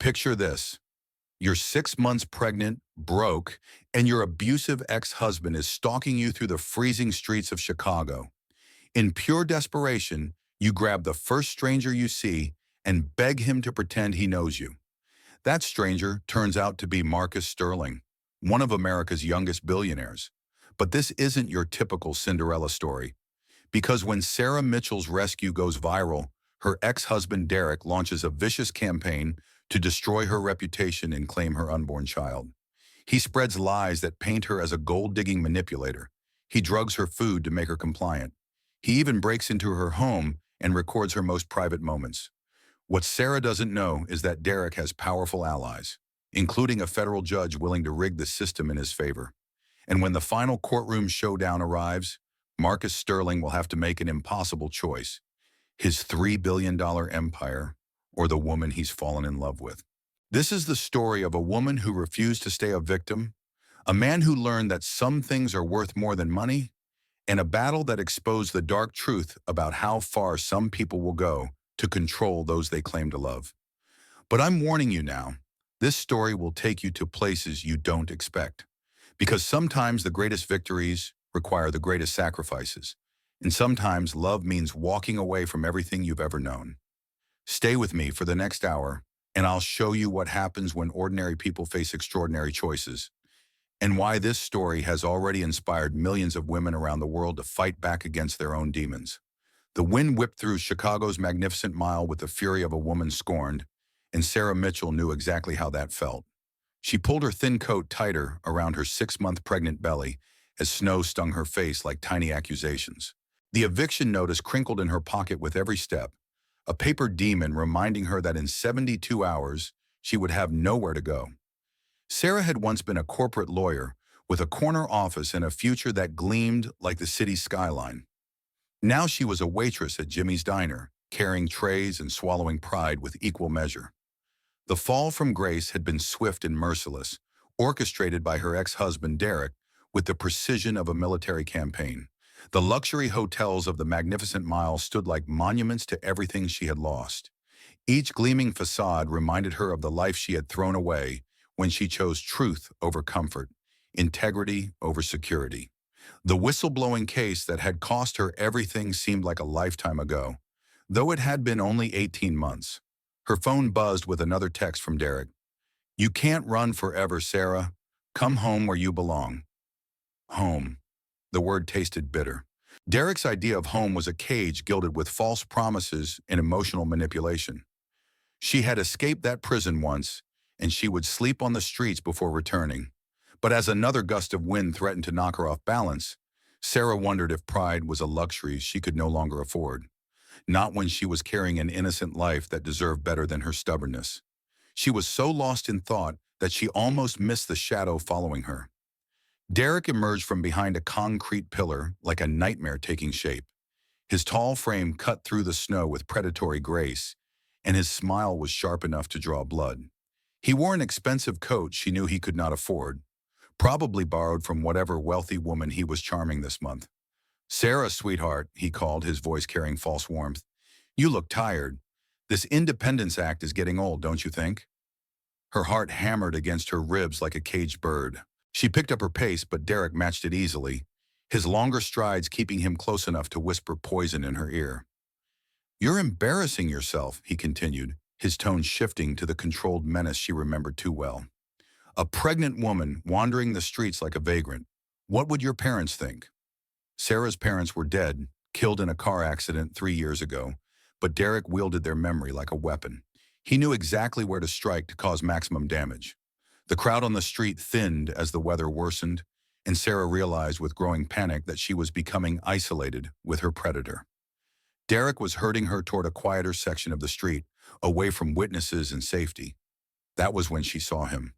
Picture this. You're 6 months pregnant, broke, and your abusive ex-husband is stalking you through the freezing streets of Chicago. In pure desperation, you grab the first stranger you see and beg him to pretend he knows you. That stranger turns out to be Marcus Sterling, one of America's youngest billionaires. But this isn't your typical Cinderella story, because when Sarah Mitchell's rescue goes viral, her ex-husband Derek launches a vicious campaign to destroy her reputation and claim her unborn child. He spreads lies that paint her as a gold-digging manipulator. He drugs her food to make her compliant. He even breaks into her home and records her most private moments. What Sarah doesn't know is that Derek has powerful allies, including a federal judge willing to rig the system in his favor. And when the final courtroom showdown arrives, Marcus Sterling will have to make an impossible choice: his $3 billion empire or the woman he's fallen in love with. This is the story of a woman who refused to stay a victim, a man who learned that some things are worth more than money, and a battle that exposed the dark truth about how far some people will go to control those they claim to love. But I'm warning you now, this story will take you to places you don't expect. Because sometimes the greatest victories require the greatest sacrifices. And sometimes love means walking away from everything you've ever known. Stay with me for the next hour, and I'll show you what happens when ordinary people face extraordinary choices, and why this story has already inspired millions of women around the world to fight back against their own demons. The wind whipped through Chicago's Magnificent Mile with the fury of a woman scorned, and Sarah Mitchell knew exactly how that felt. She pulled her thin coat tighter around her 6-month pregnant belly as snow stung her face like tiny accusations. The eviction notice crinkled in her pocket with every step, a paper demon reminding her that in 72 hours, she would have nowhere to go. Sarah had once been a corporate lawyer with a corner office and a future that gleamed like the city's skyline. Now she was a waitress at Jimmy's Diner, carrying trays and swallowing pride with equal measure. The fall from grace had been swift and merciless, orchestrated by her ex-husband Derek with the precision of a military campaign. The luxury hotels of the Magnificent Mile stood like monuments to everything she had lost. Each gleaming facade reminded her of the life she had thrown away when she chose truth over comfort, integrity over security. The whistleblowing case that had cost her everything seemed like a lifetime ago, though it had been only 18 months. Her phone buzzed with another text from Derek. "You can't run forever, Sarah. Come home where you belong." Home. The word tasted bitter. Derek's idea of home was a cage gilded with false promises and emotional manipulation. She had escaped that prison once, and she would sleep on the streets before returning. But as another gust of wind threatened to knock her off balance, Sarah wondered if pride was a luxury she could no longer afford. Not when she was carrying an innocent life that deserved better than her stubbornness. She was so lost in thought that she almost missed the shadow following her. Derek emerged from behind a concrete pillar like a nightmare taking shape. His tall frame cut through the snow with predatory grace, and his smile was sharp enough to draw blood. He wore an expensive coat she knew he could not afford, probably borrowed from whatever wealthy woman he was charming this month. "Sarah, sweetheart," he called, his voice carrying false warmth. "You look tired. This Independence Act is getting old, don't you think?" Her heart hammered against her ribs like a caged bird. She picked up her pace, but Derek matched it easily, his longer strides keeping him close enough to whisper poison in her ear. "You're embarrassing yourself," he continued, his tone shifting to the controlled menace she remembered too well. "A pregnant woman wandering the streets like a vagrant. What would your parents think?" Sarah's parents were dead, killed in a car accident 3 years ago, but Derek wielded their memory like a weapon. He knew exactly where to strike to cause maximum damage. The crowd on the street thinned as the weather worsened, and Sarah realized with growing panic that she was becoming isolated with her predator. Derek was herding her toward a quieter section of the street, away from witnesses and safety. That was when she saw him.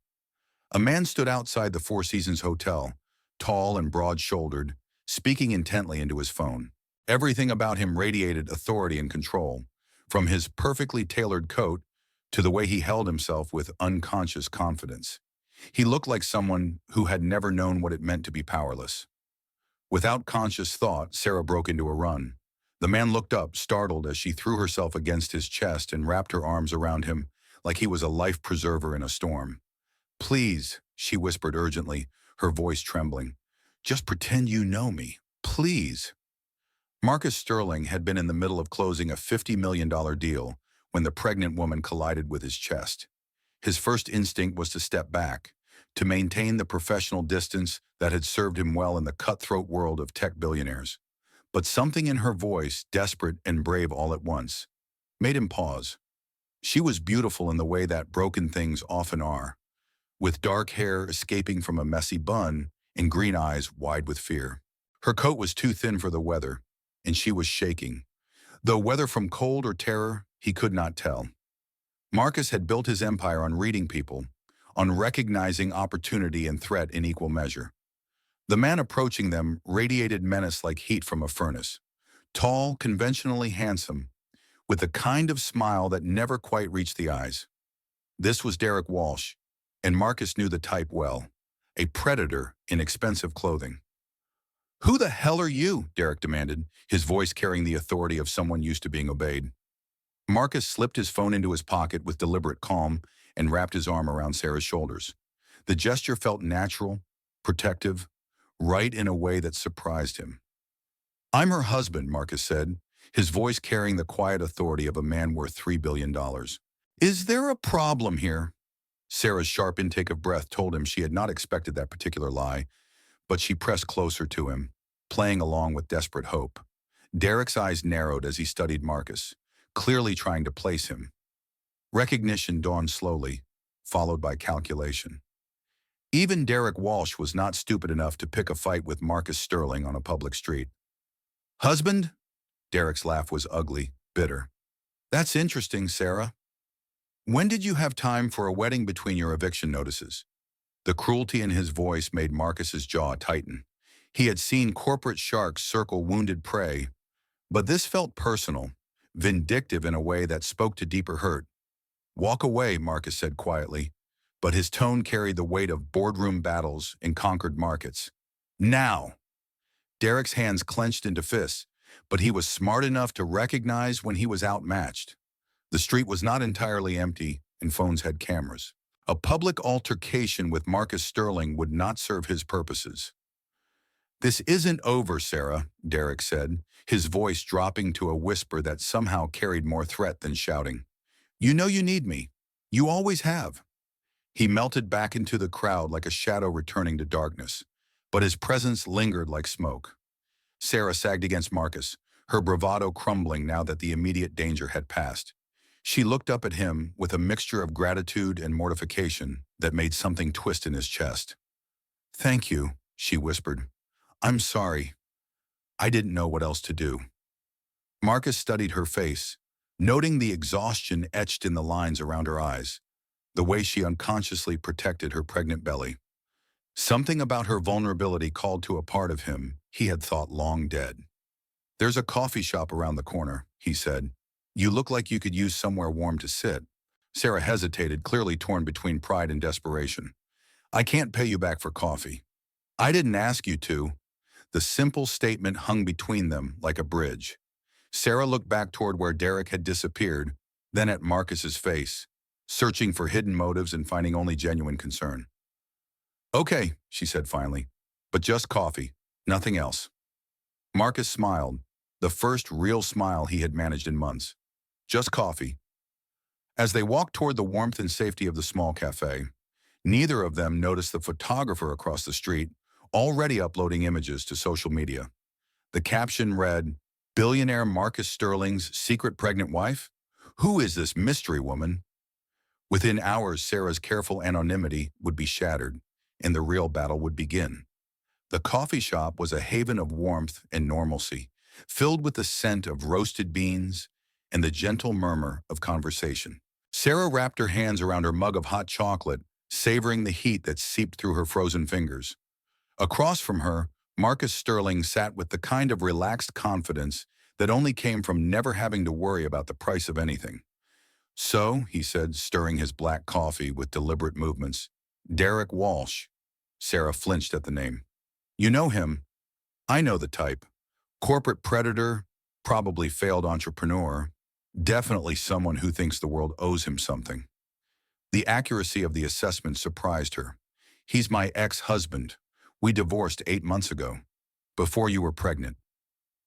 A man stood outside the Four Seasons Hotel, tall and broad-shouldered, speaking intently into his phone. Everything about him radiated authority and control, from his perfectly tailored coat to the way he held himself with unconscious confidence. He looked like someone who had never known what it meant to be powerless. Without conscious thought, Sarah broke into a run. The man looked up, startled, as she threw herself against his chest and wrapped her arms around him like he was a life preserver in a storm. "Please," she whispered urgently, her voice trembling. "Just pretend you know me. Please." Marcus Sterling had been in the middle of closing a $50 million deal when the pregnant woman collided with his chest. His first instinct was to step back, to maintain the professional distance that had served him well in the cutthroat world of tech billionaires. But something in her voice, desperate and brave all at once, made him pause. She was beautiful in the way that broken things often are, with dark hair escaping from a messy bun and green eyes wide with fear. Her coat was too thin for the weather, and she was shaking, though whether from cold or terror, he could not tell. Marcus had built his empire on reading people, on recognizing opportunity and threat in equal measure. The man approaching them radiated menace like heat from a furnace. Tall, conventionally handsome, with the kind of smile that never quite reached the eyes. This was Derek Walsh, and Marcus knew the type well. A predator in expensive clothing. "Who the hell are you?" Derek demanded, his voice carrying the authority of someone used to being obeyed. Marcus slipped his phone into his pocket with deliberate calm and wrapped his arm around Sarah's shoulders. The gesture felt natural, protective, right in a way that surprised him. "I'm her husband," Marcus said, his voice carrying the quiet authority of a man worth $3 billion. "Is there a problem here?" Sarah's sharp intake of breath told him she had not expected that particular lie, but she pressed closer to him, playing along with desperate hope. Derek's eyes narrowed as he studied Marcus, clearly trying to place him. Recognition dawned slowly, followed by calculation. Even Derek Walsh was not stupid enough to pick a fight with Marcus Sterling on a public street. "Husband?" Derek's laugh was ugly, bitter. "That's interesting, Sarah. When did you have time for a wedding between your eviction notices?" The cruelty in his voice made Marcus's jaw tighten. He had seen corporate sharks circle wounded prey, but this felt personal, vindictive in a way that spoke to deeper hurt. "Walk away," Marcus said quietly, but his tone carried the weight of boardroom battles in conquered markets. "Now!" Derek's hands clenched into fists, but he was smart enough to recognize when he was outmatched. The street was not entirely empty, and phones had cameras. A public altercation with Marcus Sterling would not serve his purposes. "This isn't over, Sarah," Derek said, his voice dropping to a whisper that somehow carried more threat than shouting. "You know you need me. You always have." He melted back into the crowd like a shadow returning to darkness, but his presence lingered like smoke. Sarah sagged against Marcus, her bravado crumbling now that the immediate danger had passed. She looked up at him with a mixture of gratitude and mortification that made something twist in his chest. "Thank you," she whispered. "I'm sorry. I didn't know what else to do." Marcus studied her face, noting the exhaustion etched in the lines around her eyes, the way she unconsciously protected her pregnant belly. Something about her vulnerability called to a part of him he had thought long dead. "There's a coffee shop around the corner," he said. "You look like you could use somewhere warm to sit." Sarah hesitated, clearly torn between pride and desperation. "I can't pay you back for coffee." "I didn't ask you to." The simple statement hung between them like a bridge. Sarah looked back toward where Derek had disappeared, then at Marcus's face, searching for hidden motives and finding only genuine concern. "Okay," she said finally, "but just coffee, nothing else." Marcus smiled, the first real smile he had managed in months. Just coffee. As they walked toward the warmth and safety of the small cafe, neither of them noticed the photographer across the street already uploading images to social media. The caption read, "Billionaire Marcus Sterling's secret pregnant wife? Who is this mystery woman?" Within hours, Sarah's careful anonymity would be shattered, and the real battle would begin. The coffee shop was a haven of warmth and normalcy, filled with the scent of roasted beans and the gentle murmur of conversation. Sarah wrapped her hands around her mug of hot chocolate, savoring the heat that seeped through her frozen fingers. Across from her, Marcus Sterling sat with the kind of relaxed confidence that only came from never having to worry about the price of anything. "So," he said, stirring his black coffee with deliberate movements, "Derek Walsh." Sarah flinched at the name. "You know him." "I know the type. Corporate predator, probably failed entrepreneur, definitely someone who thinks the world owes him something." The accuracy of the assessment surprised her. He's my ex-husband. We divorced 8 months ago, before you were pregnant.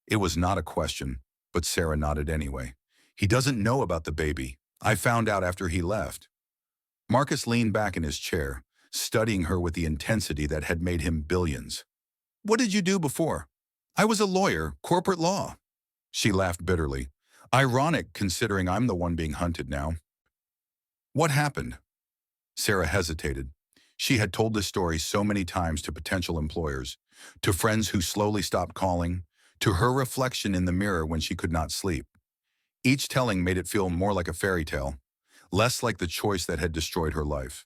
It was not a question, but Sarah nodded anyway. He doesn't know about the baby. I found out after he left. Marcus leaned back in his chair, studying her with the intensity that had made him billions. What did you do before? I was a lawyer, corporate law. She laughed bitterly. Ironic, considering I'm the one being hunted now. What happened? Sarah hesitated. She had told this story so many times to potential employers, to friends who slowly stopped calling, to her reflection in the mirror when she could not sleep. Each telling made it feel more like a fairy tale, less like the choice that had destroyed her life.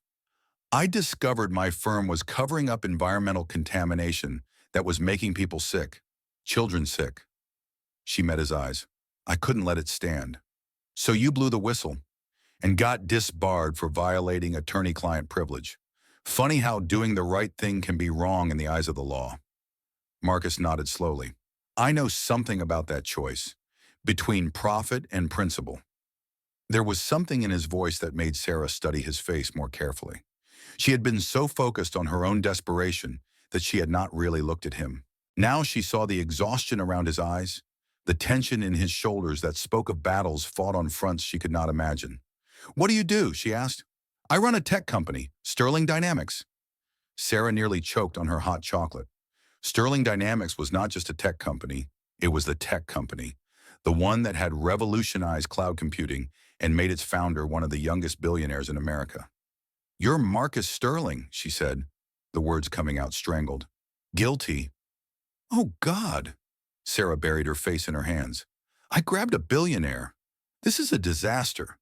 I discovered my firm was covering up environmental contamination that was making people sick, children sick. She met his eyes. I couldn't let it stand. So you blew the whistle and got disbarred for violating attorney-client privilege. Funny how doing the right thing can be wrong in the eyes of the law. Marcus nodded slowly. I know something about that choice, between profit and principle. There was something in his voice that made Sarah study his face more carefully. She had been so focused on her own desperation that she had not really looked at him. Now she saw the exhaustion around his eyes, the tension in his shoulders that spoke of battles fought on fronts she could not imagine. What do you do? She asked. I run a tech company, Sterling Dynamics. Sarah nearly choked on her hot chocolate. Sterling Dynamics was not just a tech company, it was the tech company, the one that had revolutionized cloud computing and made its founder one of the youngest billionaires in America. You're Marcus Sterling, she said, the words coming out strangled. Guilty. Oh, God. Sarah buried her face in her hands. I grabbed a billionaire. This is a disaster.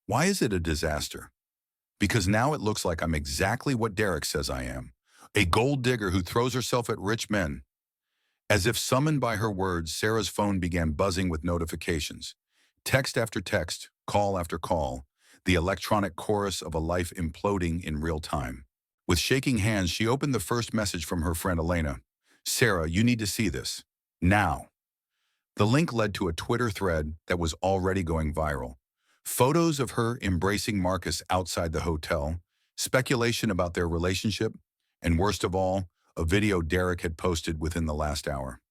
Why is it a disaster? Because now it looks like I'm exactly what Derek says I am. A gold digger who throws herself at rich men. As if summoned by her words, Sarah's phone began buzzing with notifications. Text after text, call after call, the electronic chorus of a life imploding in real time. With shaking hands, she opened the first message from her friend Elena. Sarah, you need to see this. Now. The link led to a Twitter thread that was already going viral. Photos of her embracing Marcus outside the hotel, speculation about their relationship, and worst of all, a video Derek had posted within the last hour.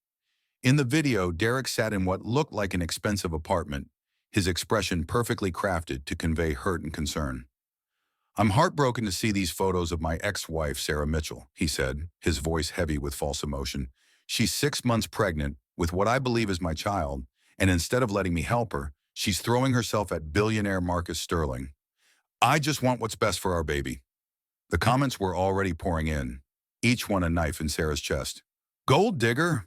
In the video, Derek sat in what looked like an expensive apartment, his expression perfectly crafted to convey hurt and concern. I'm heartbroken to see these photos of my ex-wife, Sarah Mitchell, he said, his voice heavy with false emotion. She's 6 months pregnant with what I believe is my child, and instead of letting me help her, she's throwing herself at billionaire Marcus Sterling. I just want what's best for our baby. The comments were already pouring in, each one a knife in Sarah's chest. Gold digger?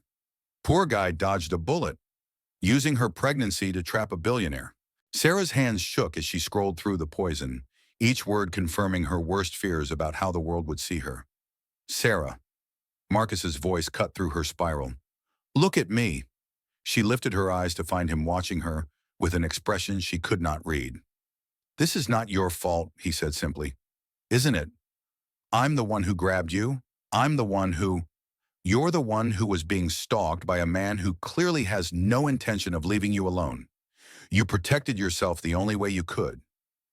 Poor guy dodged a bullet, using her pregnancy to trap a billionaire. Sarah's hands shook as she scrolled through the poison, each word confirming her worst fears about how the world would see her. Sarah. Marcus's voice cut through her spiral. Look at me. She lifted her eyes to find him watching her with an expression she could not read. This is not your fault, he said simply. Isn't it? I'm the one who grabbed you. I'm the one who... You're the one who was being stalked by a man who clearly has no intention of leaving you alone. You protected yourself the only way you could.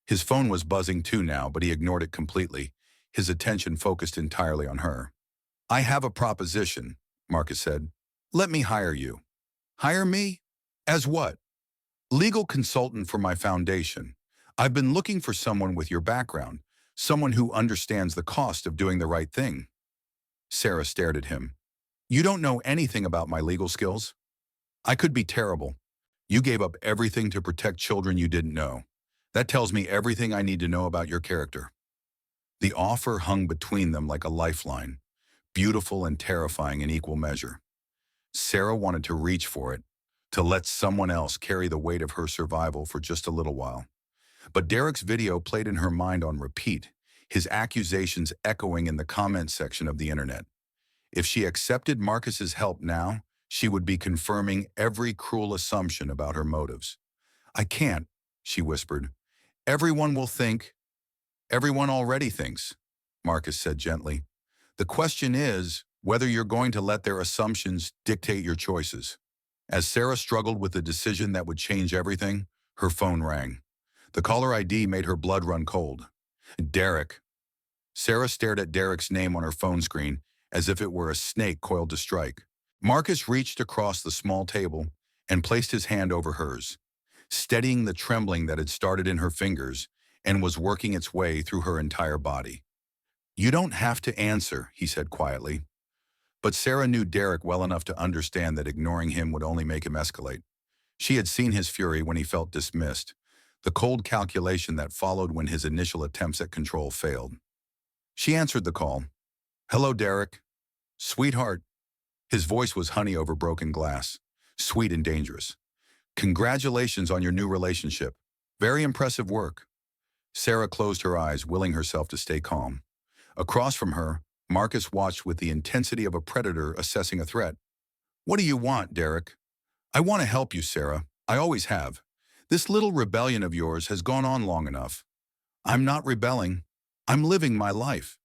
His phone was buzzing too now, but he ignored it completely, his attention focused entirely on her. I have a proposition, Marcus said. Let me hire you. Hire me? As what? Legal consultant for my foundation. I've been looking for someone with your background, someone who understands the cost of doing the right thing. Sarah stared at him. You don't know anything about my legal skills? I could be terrible. You gave up everything to protect children you didn't know. That tells me everything I need to know about your character. The offer hung between them like a lifeline, beautiful and terrifying in equal measure. Sarah wanted to reach for it, to let someone else carry the weight of her survival for just a little while. But Derek's video played in her mind on repeat, his accusations echoing in the comment section of the internet. If she accepted Marcus's help now, she would be confirming every cruel assumption about her motives. I can't, she whispered. Everyone will think. Everyone already thinks, Marcus said gently. The question is whether you're going to let their assumptions dictate your choices. As Sarah struggled with the decision that would change everything, her phone rang. The caller ID made her blood run cold. Derek. Sarah stared at Derek's name on her phone screen as if it were a snake coiled to strike. Marcus reached across the small table and placed his hand over hers, steadying the trembling that had started in her fingers and was working its way through her entire body. "You don't have to answer," he said quietly. But Sarah knew Derek well enough to understand that ignoring him would only make him escalate. She had seen his fury when he felt dismissed, the cold calculation that followed when his initial attempts at control failed. She answered the call. "Hello, Derek." "Sweetheart." His voice was honey over broken glass, sweet and dangerous. "Congratulations on your new relationship. Very impressive work." Sarah closed her eyes, willing herself to stay calm. Across from her, Marcus watched with the intensity of a predator assessing a threat. "What do you want, Derek?" "I want to help you, Sarah. I always have. This little rebellion of yours has gone on long enough." "I'm not rebelling. I'm living my life."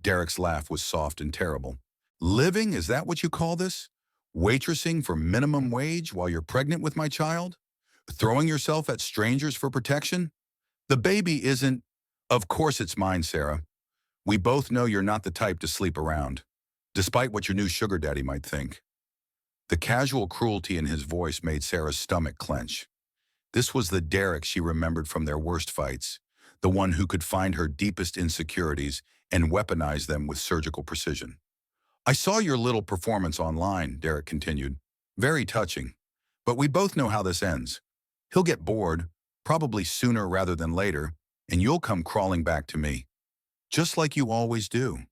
Derek's laugh was soft and terrible. "Living, is that what you call this? Waitressing for minimum wage while you're pregnant with my child? Throwing yourself at strangers for protection? The baby isn't—" "Of course it's mine, Sarah. We both know you're not the type to sleep around, despite what your new sugar daddy might think." The casual cruelty in his voice made Sarah's stomach clench. This was the Derek she remembered from their worst fights, the one who could find her deepest insecurities and weaponize them with surgical precision. "I saw your little performance online," Derek continued. "Very touching. But we both know how this ends. He'll get bored, probably sooner rather than later, and you'll come crawling back to me. Just like you always do."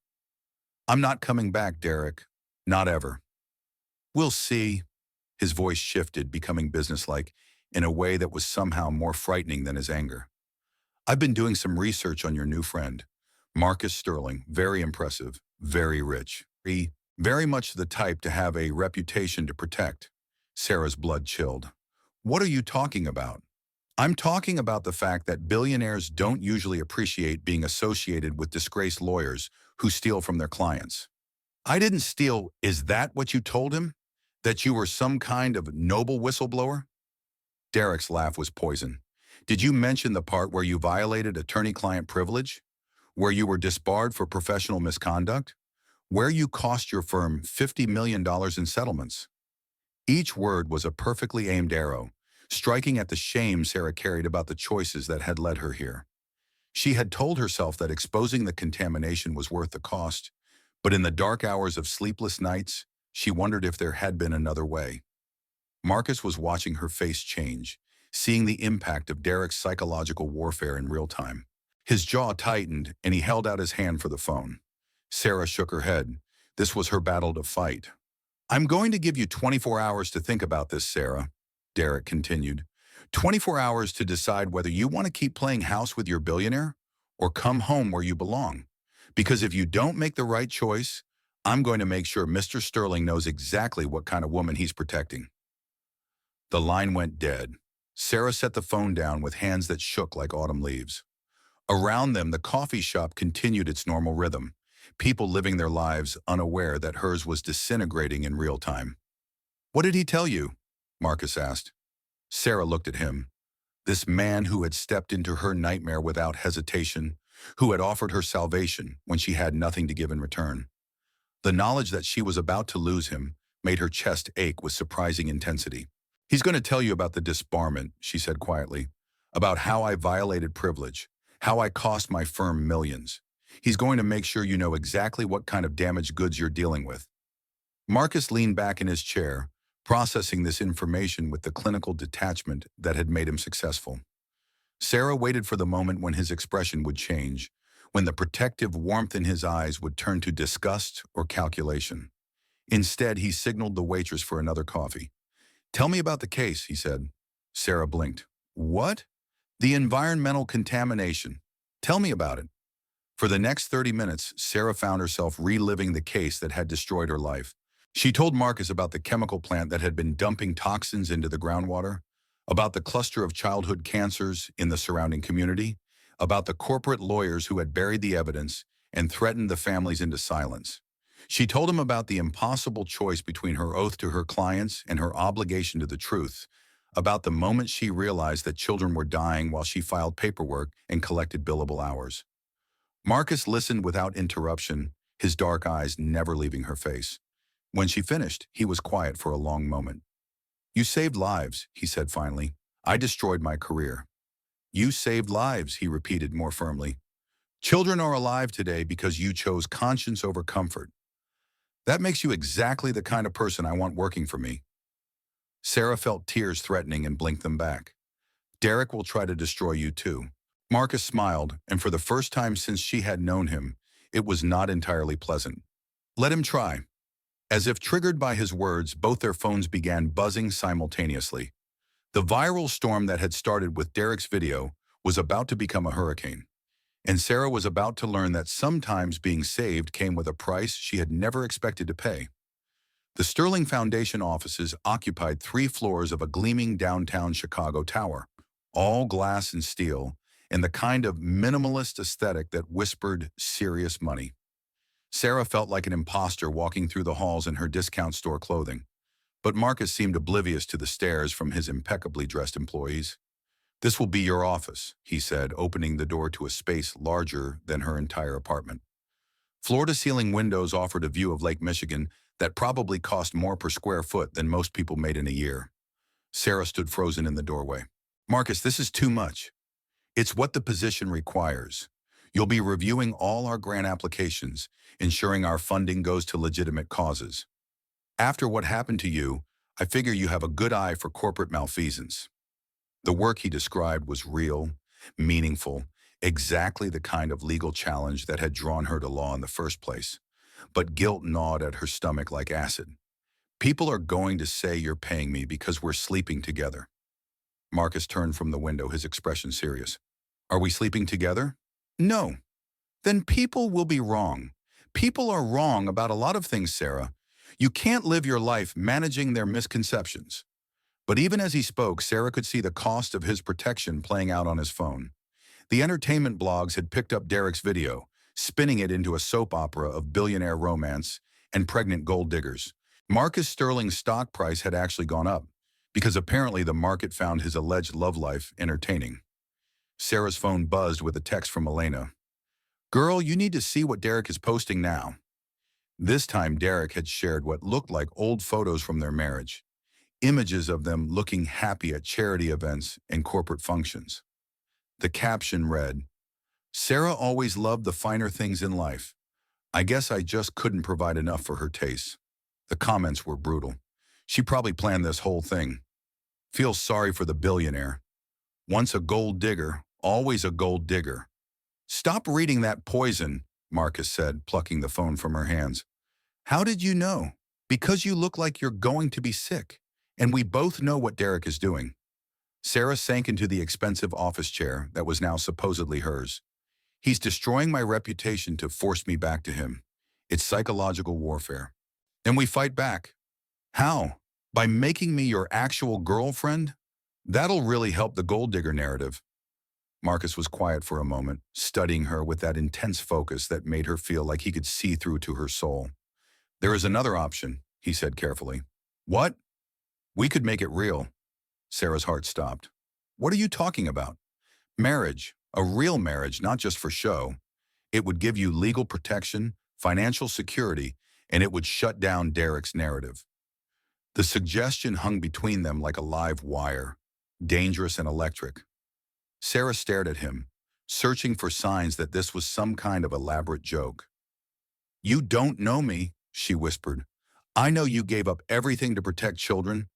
"I'm not coming back, Derek. Not ever." "We'll see." His voice shifted, becoming businesslike in a way that was somehow more frightening than his anger. "I've been doing some research on your new friend, Marcus Sterling. Very impressive, very rich. Very much the type to have a reputation to protect." Sarah's blood chilled. "What are you talking about?" "I'm talking about the fact that billionaires don't usually appreciate being associated with disgraced lawyers who steal from their clients." "I didn't steal." "Is that what you told him? That you were some kind of noble whistleblower?" Derek's laugh was poison. "Did you mention the part where you violated attorney-client privilege? Where you were disbarred for professional misconduct? Where you cost your firm $50 million in settlements?" Each word was a perfectly aimed arrow, striking at the shame Sarah carried about the choices that had led her here. She had told herself that exposing the contamination was worth the cost, but in the dark hours of sleepless nights, she wondered if there had been another way. Marcus was watching her face change, seeing the impact of Derek's psychological warfare in real time. His jaw tightened, and he held out his hand for the phone. Sarah shook her head. This was her battle to fight. "I'm going to give you 24 hours to think about this, Sarah," Derek continued. 24 hours to decide whether you want to keep playing house with your billionaire or come home where you belong. Because if you don't make the right choice, I'm going to make sure Mr. Sterling knows exactly what kind of woman he's protecting." The line went dead. Sarah set the phone down with hands that shook like autumn leaves. Around them, the coffee shop continued its normal rhythm, people living their lives unaware that hers was disintegrating in real time. "What did he tell you?" Marcus asked. Sarah looked at him. This man who had stepped into her nightmare without hesitation, who had offered her salvation when she had nothing to give in return. The knowledge that she was about to lose him made her chest ache with surprising intensity. "He's going to tell you about the disbarment," she said quietly, "about how I violated privilege, how I cost my firm millions. He's going to make sure you know exactly what kind of damaged goods you're dealing with." Marcus leaned back in his chair, processing this information with the clinical detachment that had made him successful. Sarah waited for the moment when his expression would change, when the protective warmth in his eyes would turn to disgust or calculation. Instead, he signaled the waitress for another coffee. "Tell me about the case," he said. Sarah blinked. "What?" "The environmental contamination. Tell me about it." For the next 30 minutes, Sarah found herself reliving the case that had destroyed her life. She told Marcus about the chemical plant that had been dumping toxins into the groundwater, about the cluster of childhood cancers in the surrounding community, about the corporate lawyers who had buried the evidence and threatened the families into silence. She told him about the impossible choice between her oath to her clients and her obligation to the truth, about the moment she realized that children were dying while she filed paperwork and collected billable hours. Marcus listened without interruption, his dark eyes never leaving her face. When she finished, he was quiet for a long moment. You saved lives, he said finally. I destroyed my career. You saved lives, he repeated more firmly. Children are alive today because you chose conscience over comfort. That makes you exactly the kind of person I want working for me. Sarah felt tears threatening and blinked them back. Derek will try to destroy you too. Marcus smiled, and for the first time since she had known him, it was not entirely pleasant. Let him try. As if triggered by his words, both their phones began buzzing simultaneously. The viral storm that had started with Derek's video was about to become a hurricane, and Sarah was about to learn that sometimes being saved came with a price she had never expected to pay. The Sterling Foundation offices occupied 3 floors of a gleaming downtown Chicago tower, all glass and steel, and the kind of minimalist aesthetic that whispered serious money. Sarah felt like an imposter walking through the halls in her discount store clothing, but Marcus seemed oblivious to the stares from his impeccably dressed employees. This will be your office, he said, opening the door to a space larger than her entire apartment. Floor-to-ceiling windows offered a view of Lake Michigan that probably cost more per square foot than most people made in a year. Sarah stood frozen in the doorway. Marcus, this is too much. It's what the position requires. You'll be reviewing all our grant applications, ensuring our funding goes to legitimate causes. After what happened to you, I figure you have a good eye for corporate malfeasance. The work he described was real, meaningful, exactly the kind of legal challenge that had drawn her to law in the first place. But guilt gnawed at her stomach like acid. People are going to say you're paying me because we're sleeping together. Marcus turned from the window, his expression serious. Are we sleeping together? No. Then people will be wrong. People are wrong about a lot of things, Sarah. You can't live your life managing their misconceptions. But even as he spoke, Sarah could see the cost of his protection playing out on his phone. The entertainment blogs had picked up Derek's video, spinning it into a soap opera of billionaire romance and pregnant gold diggers. Marcus Sterling's stock price had actually gone up, because apparently the market found his alleged love life entertaining. Sarah's phone buzzed with a text from Elena. Girl, you need to see what Derek is posting now. This time Derek had shared what looked like old photos from their marriage, images of them looking happy at charity events and corporate functions. The caption read, Sarah always loved the finer things in life. I guess I just couldn't provide enough for her tastes. The comments were brutal. She probably planned this whole thing. Feels sorry for the billionaire. Once a gold digger, always a gold digger. Stop reading that poison, Marcus said, plucking the phone from her hands. How did you know? Because you look like you're going to be sick, and we both know what Derek is doing. Sarah sank into the expensive office chair that was now supposedly hers. He's destroying my reputation to force me back to him. It's psychological warfare. And we fight back. How? By making me your actual girlfriend? That'll really help the gold digger narrative. Marcus was quiet for a moment, studying her with that intense focus that made her feel like he could see through to her soul. There is another option, he said carefully. What? We could make it real. Sarah's heart stopped. What are you talking about? Marriage, a real marriage, not just for show. It would give you legal protection, financial security, and it would shut down Derek's narrative. The suggestion hung between them like a live wire, dangerous and electric. Sarah stared at him, searching for signs that this was some kind of elaborate joke. You don't know me, she whispered. I know you gave up everything to protect children.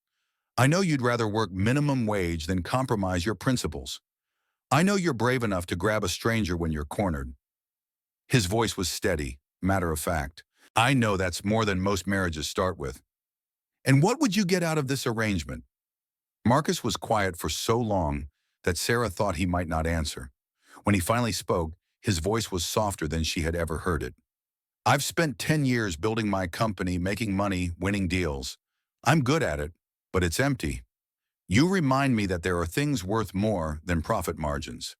I know you'd rather work minimum wage than compromise your principles. I know you're brave enough to grab a stranger when you're cornered. His voice was steady, matter of fact. I know that's more than most marriages start with. And what would you get out of this arrangement? Marcus was quiet for so long that Sarah thought he might not answer. When he finally spoke, his voice was softer than she had ever heard it. I've spent 10 years building my company, making money, winning deals. I'm good at it, but it's empty. You remind me that there are things worth more than profit margins.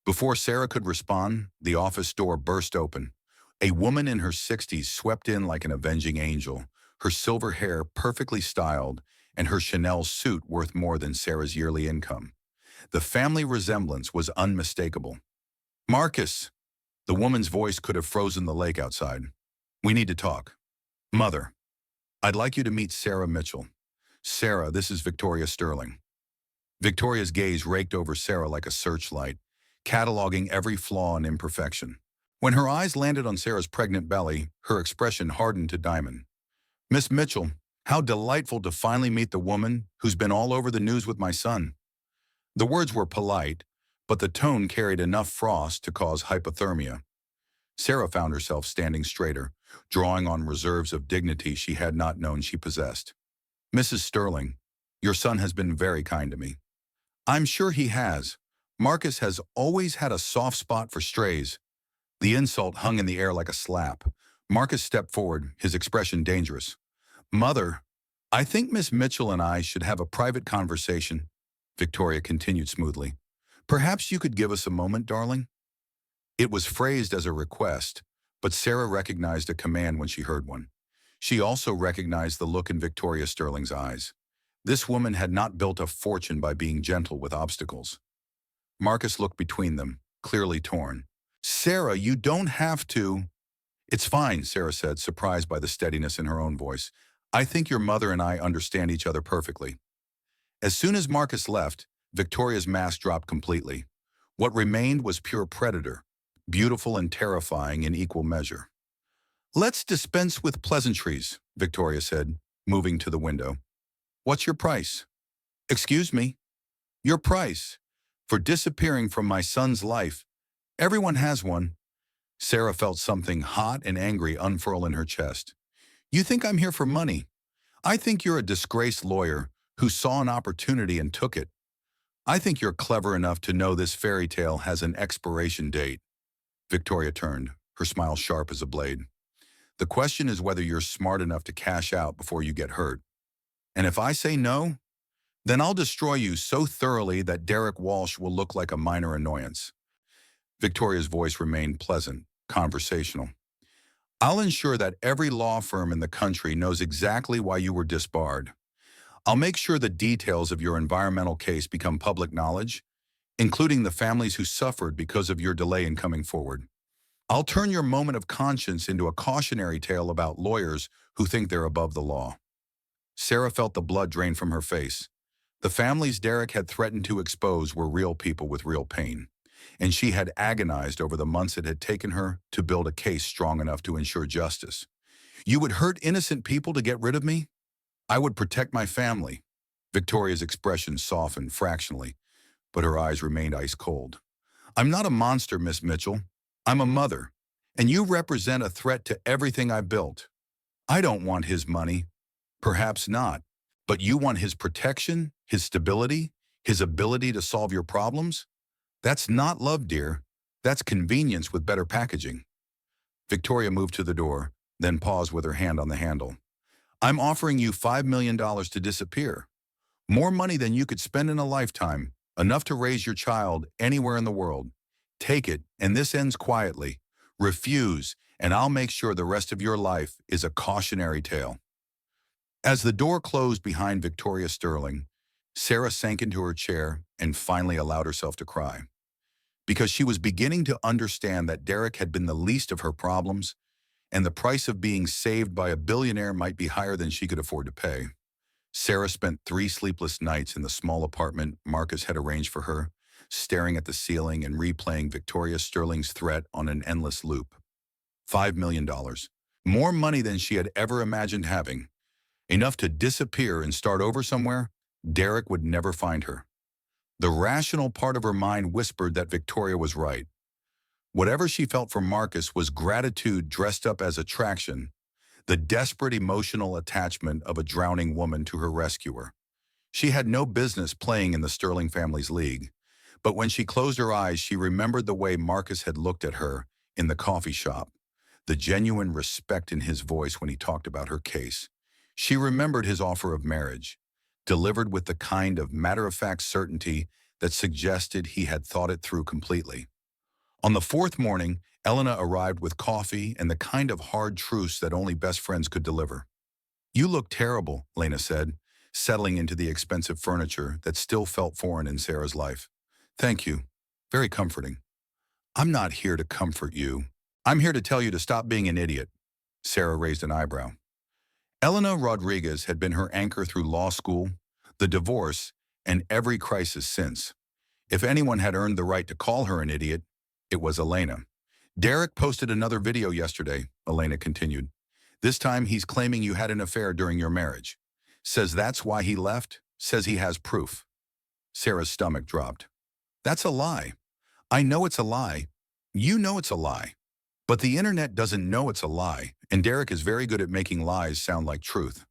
Before Sarah could respond, the office door burst open. A woman in her 60s swept in like an avenging angel, her silver hair perfectly styled, and her Chanel suit worth more than Sarah's yearly income. The family resemblance was unmistakable. Marcus! The woman's voice could have frozen the lake outside. We need to talk. Mother, I'd like you to meet Sarah Mitchell. Sarah, this is Victoria Sterling. Victoria's gaze raked over Sarah like a searchlight, cataloging every flaw and imperfection. When her eyes landed on Sarah's pregnant belly, her expression hardened to diamond. Miss Mitchell, how delightful to finally meet the woman who's been all over the news with my son. The words were polite, but the tone carried enough frost to cause hypothermia. Sarah found herself standing straighter, drawing on reserves of dignity she had not known she possessed. Mrs. Sterling, your son has been very kind to me. I'm sure he has. Marcus has always had a soft spot for strays. The insult hung in the air like a slap. Marcus stepped forward, his expression dangerous. Mother, I think Miss Mitchell and I should have a private conversation, Victoria continued smoothly. Perhaps you could give us a moment, darling? It was phrased as a request, but Sarah recognized a command when she heard one. She also recognized the look in Victoria Sterling's eyes. This woman had not built a fortune by being gentle with obstacles. Marcus looked between them, clearly torn. Sarah, you don't have to. It's fine, Sarah said, surprised by the steadiness in her own voice. I think your mother and I understand each other perfectly. As soon as Marcus left, Victoria's mask dropped completely. What remained was pure predator, beautiful and terrifying in equal measure. Let's dispense with pleasantries, Victoria said, moving to the window. What's your price? Excuse me? Your price for disappearing from my son's life. Everyone has one. Sarah felt something hot and angry unfurl in her chest. You think I'm here for money? I think you're a disgraced lawyer who saw an opportunity and took it. I think you're clever enough to know this fairy tale has an expiration date. Victoria turned, her smile sharp as a blade. The question is whether you're smart enough to cash out before you get hurt. And if I say no, then I'll destroy you so thoroughly that Derek Walsh will look like a minor annoyance. Victoria's voice remained pleasant, conversational. I'll ensure that every law firm in the country knows exactly why you were disbarred. I'll make sure the details of your environmental case become public knowledge, including the families who suffered because of your delay in coming forward. I'll turn your moment of conscience into a cautionary tale about lawyers who think they're above the law. Sarah felt the blood drain from her face. The families Derek had threatened to expose were real people with real pain, and she had agonized over the months it had taken her to build a case strong enough to ensure justice. You would hurt innocent people to get rid of me? I would protect my family. Victoria's expression softened fractionally, but her eyes remained ice cold. I'm not a monster, Miss Mitchell. I'm a mother, and you represent a threat to everything I built. I don't want his money. Perhaps not. But you want his protection, his stability, his ability to solve your problems? That's not love, dear. That's convenience with better packaging. Victoria moved to the door, then paused with her hand on the handle. I'm offering you $5 million to disappear. More money than you could spend in a lifetime, enough to raise your child anywhere in the world. Take it, and this ends quietly. Refuse, and I'll make sure the rest of your life is a cautionary tale. As the door closed behind Victoria Sterling, Sarah sank into her chair and finally allowed herself to cry. Because she was beginning to understand that Derek had been the least of her problems, and the price of being saved by a billionaire might be higher than she could afford to pay. Sarah spent 3 sleepless nights in the small apartment Marcus had arranged for her, staring at the ceiling and replaying Victoria Sterling's threat on an endless loop. $5 million. More money than she had ever imagined having. Enough to disappear and start over somewhere, Derek would never find her. The rational part of her mind whispered that Victoria was right. Whatever she felt for Marcus was gratitude dressed up as attraction, the desperate emotional attachment of a drowning woman to her rescuer. She had no business playing in the Sterling family's league, but when she closed her eyes, she remembered the way Marcus had looked at her in the coffee shop, the genuine respect in his voice when he talked about her case. She remembered his offer of marriage, delivered with the kind of matter-of-fact certainty that suggested he had thought it through completely. On the 4th morning, Elena arrived with coffee and the kind of hard truths that only best friends could deliver. You look terrible, Lena said, settling into the expensive furniture that still felt foreign in Sarah's life. Thank you. Very comforting. I'm not here to comfort you. I'm here to tell you to stop being an idiot. Sarah raised an eyebrow. Elena Rodriguez had been her anchor through law school, the divorce, and every crisis since. If anyone had earned the right to call her an idiot, it was Elena. Derek posted another video yesterday, Elena continued. This time he's claiming you had an affair during your marriage. Says that's why he left, says he has proof. Sarah's stomach dropped. That's a lie. I know it's a lie. You know it's a lie. But the internet doesn't know it's a lie, and Derek is very good at making lies sound like truth.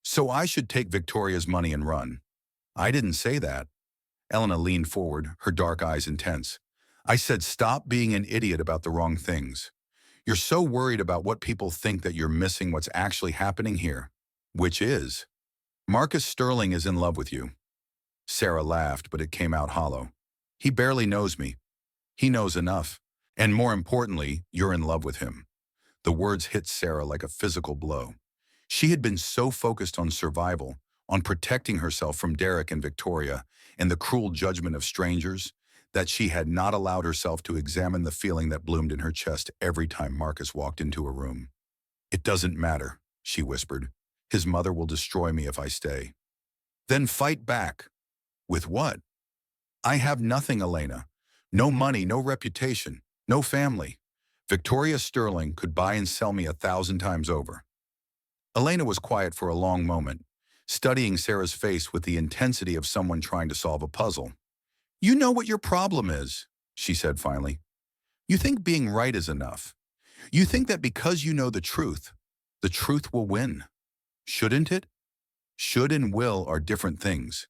So I should take Victoria's money and run. I didn't say that. Elena leaned forward, her dark eyes intense. I said stop being an idiot about the wrong things. You're so worried about what people think that you're missing what's actually happening here. Which is, Marcus Sterling is in love with you. Sarah laughed, but it came out hollow. He barely knows me. He knows enough. And more importantly, you're in love with him. The words hit Sarah like a physical blow. She had been so focused on survival, on protecting herself from Derek and Victoria and the cruel judgment of strangers, that she had not allowed herself to examine the feeling that bloomed in her chest every time Marcus walked into a room. It doesn't matter, she whispered. His mother will destroy me if I stay. Then fight back. With what? I have nothing, Elena. No money, no reputation, no family. Victoria Sterling could buy and sell me 1,000 times over. Elena was quiet for a long moment, studying Sarah's face with the intensity of someone trying to solve a puzzle. You know what your problem is, she said finally. You think being right is enough. You think that because you know the truth will win. Shouldn't it? Should and will are different things.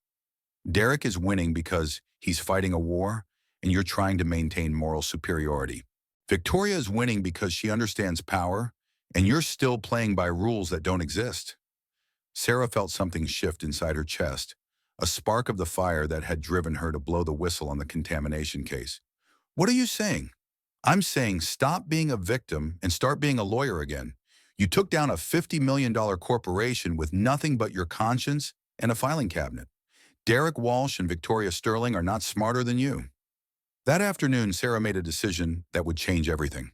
Derek is winning because he's fighting a war, and you're trying to maintain moral superiority. Victoria is winning because she understands power, and you're still playing by rules that don't exist. Sarah felt something shift inside her chest, a spark of the fire that had driven her to blow the whistle on the contamination case. What are you saying? I'm saying stop being a victim and start being a lawyer again. You took down a $50 million corporation with nothing but your conscience and a filing cabinet. Derek Walsh and Victoria Sterling are not smarter than you. That afternoon, Sarah made a decision that would change everything.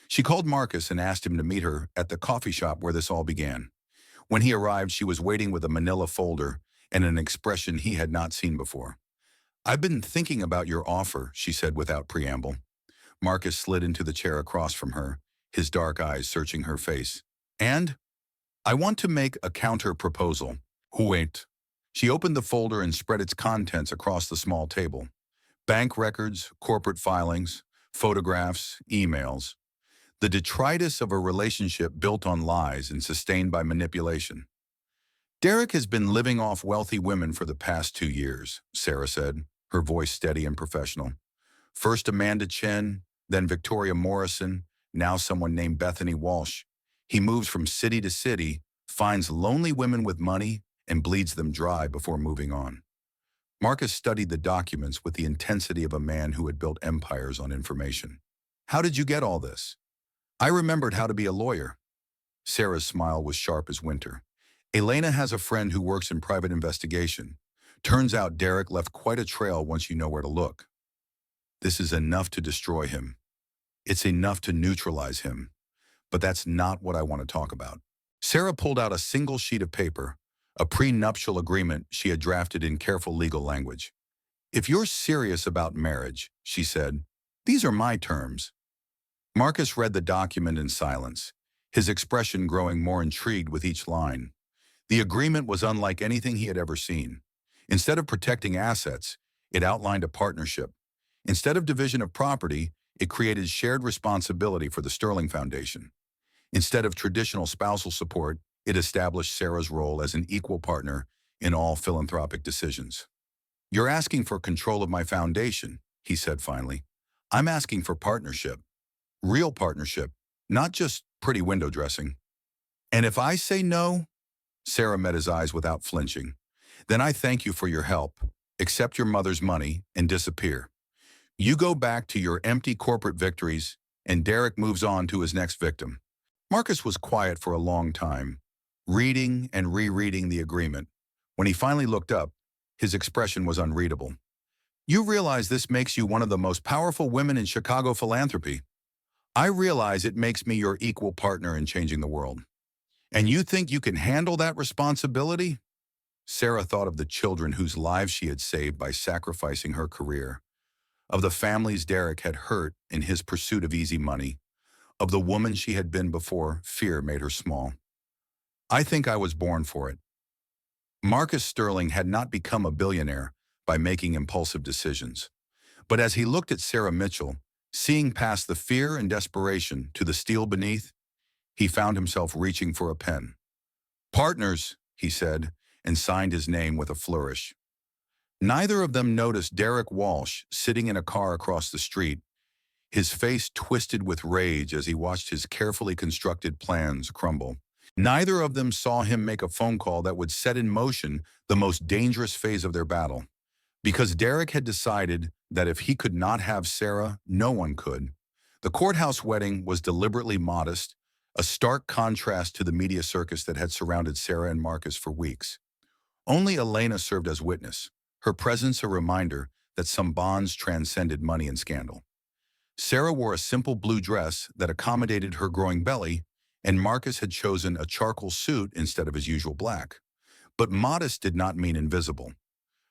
She called Marcus and asked him to meet her at the coffee shop where this all began. When he arrived, she was waiting with a manila folder and an expression he had not seen before. I've been thinking about your offer, she said without preamble. Marcus slid into the chair across from her, his dark eyes searching her face. And? I want to make a counter-proposal. Wait. She opened the folder and spread its contents across the small table. Bank records, corporate filings, photographs, emails. The detritus of a relationship built on lies and sustained by manipulation. Derek has been living off wealthy women for the past 2 years, Sarah said, her voice steady and professional. First Amanda Chen, then Victoria Morrison, now someone named Bethany Walsh. He moves from city to city, finds lonely women with money, and bleeds them dry before moving on. Marcus studied the documents with the intensity of a man who had built empires on information. How did you get all this? I remembered how to be a lawyer. Sarah's smile was sharp as winter. Elena has a friend who works in private investigation. Turns out Derek left quite a trail once you know where to look. This is enough to destroy him. It's enough to neutralize him. But that's not what I want to talk about. Sarah pulled out a single sheet of paper, a prenuptial agreement she had drafted in careful legal language. If you're serious about marriage, she said, these are my terms. Marcus read the document in silence, his expression growing more intrigued with each line. The agreement was unlike anything he had ever seen. Instead of protecting assets, it outlined a partnership. Instead of division of property, it created shared responsibility for the Sterling Foundation. Instead of traditional spousal support, it established Sarah's role as an equal partner in all philanthropic decisions. You're asking for control of my foundation, he said finally. I'm asking for partnership. Real partnership, not just pretty window dressing. And if I say no, Sarah met his eyes without flinching, then I thank you for your help, accept your mother's money, and disappear. You go back to your empty corporate victories, and Derek moves on to his next victim. Marcus was quiet for a long time, reading and rereading the agreement. When he finally looked up, his expression was unreadable. You realize this makes you one of the most powerful women in Chicago philanthropy. I realize it makes me your equal partner in changing the world. And you think you can handle that responsibility? Sarah thought of the children whose lives she had saved by sacrificing her career, of the families Derek had hurt in his pursuit of easy money, of the woman she had been before fear made her small. I think I was born for it. Marcus Sterling had not become a billionaire by making impulsive decisions. But as he looked at Sarah Mitchell, seeing past the fear and desperation to the steel beneath, he found himself reaching for a pen. "Partners," he said, and signed his name with a flourish. Neither of them noticed Derek Walsh sitting in a car across the street, his face twisted with rage as he watched his carefully constructed plans crumble. Neither of them saw him make a phone call that would set in motion the most dangerous phase of their battle. Because Derek had decided that if he could not have Sarah, no one could. The courthouse wedding was deliberately modest, a stark contrast to the media circus that had surrounded Sarah and Marcus for weeks. Only Elena served as witness, her presence a reminder that some bonds transcended money and scandal. Sarah wore a simple blue dress that accommodated her growing belly, and Marcus had chosen a charcoal suit instead of his usual black. But modest did not mean invisible.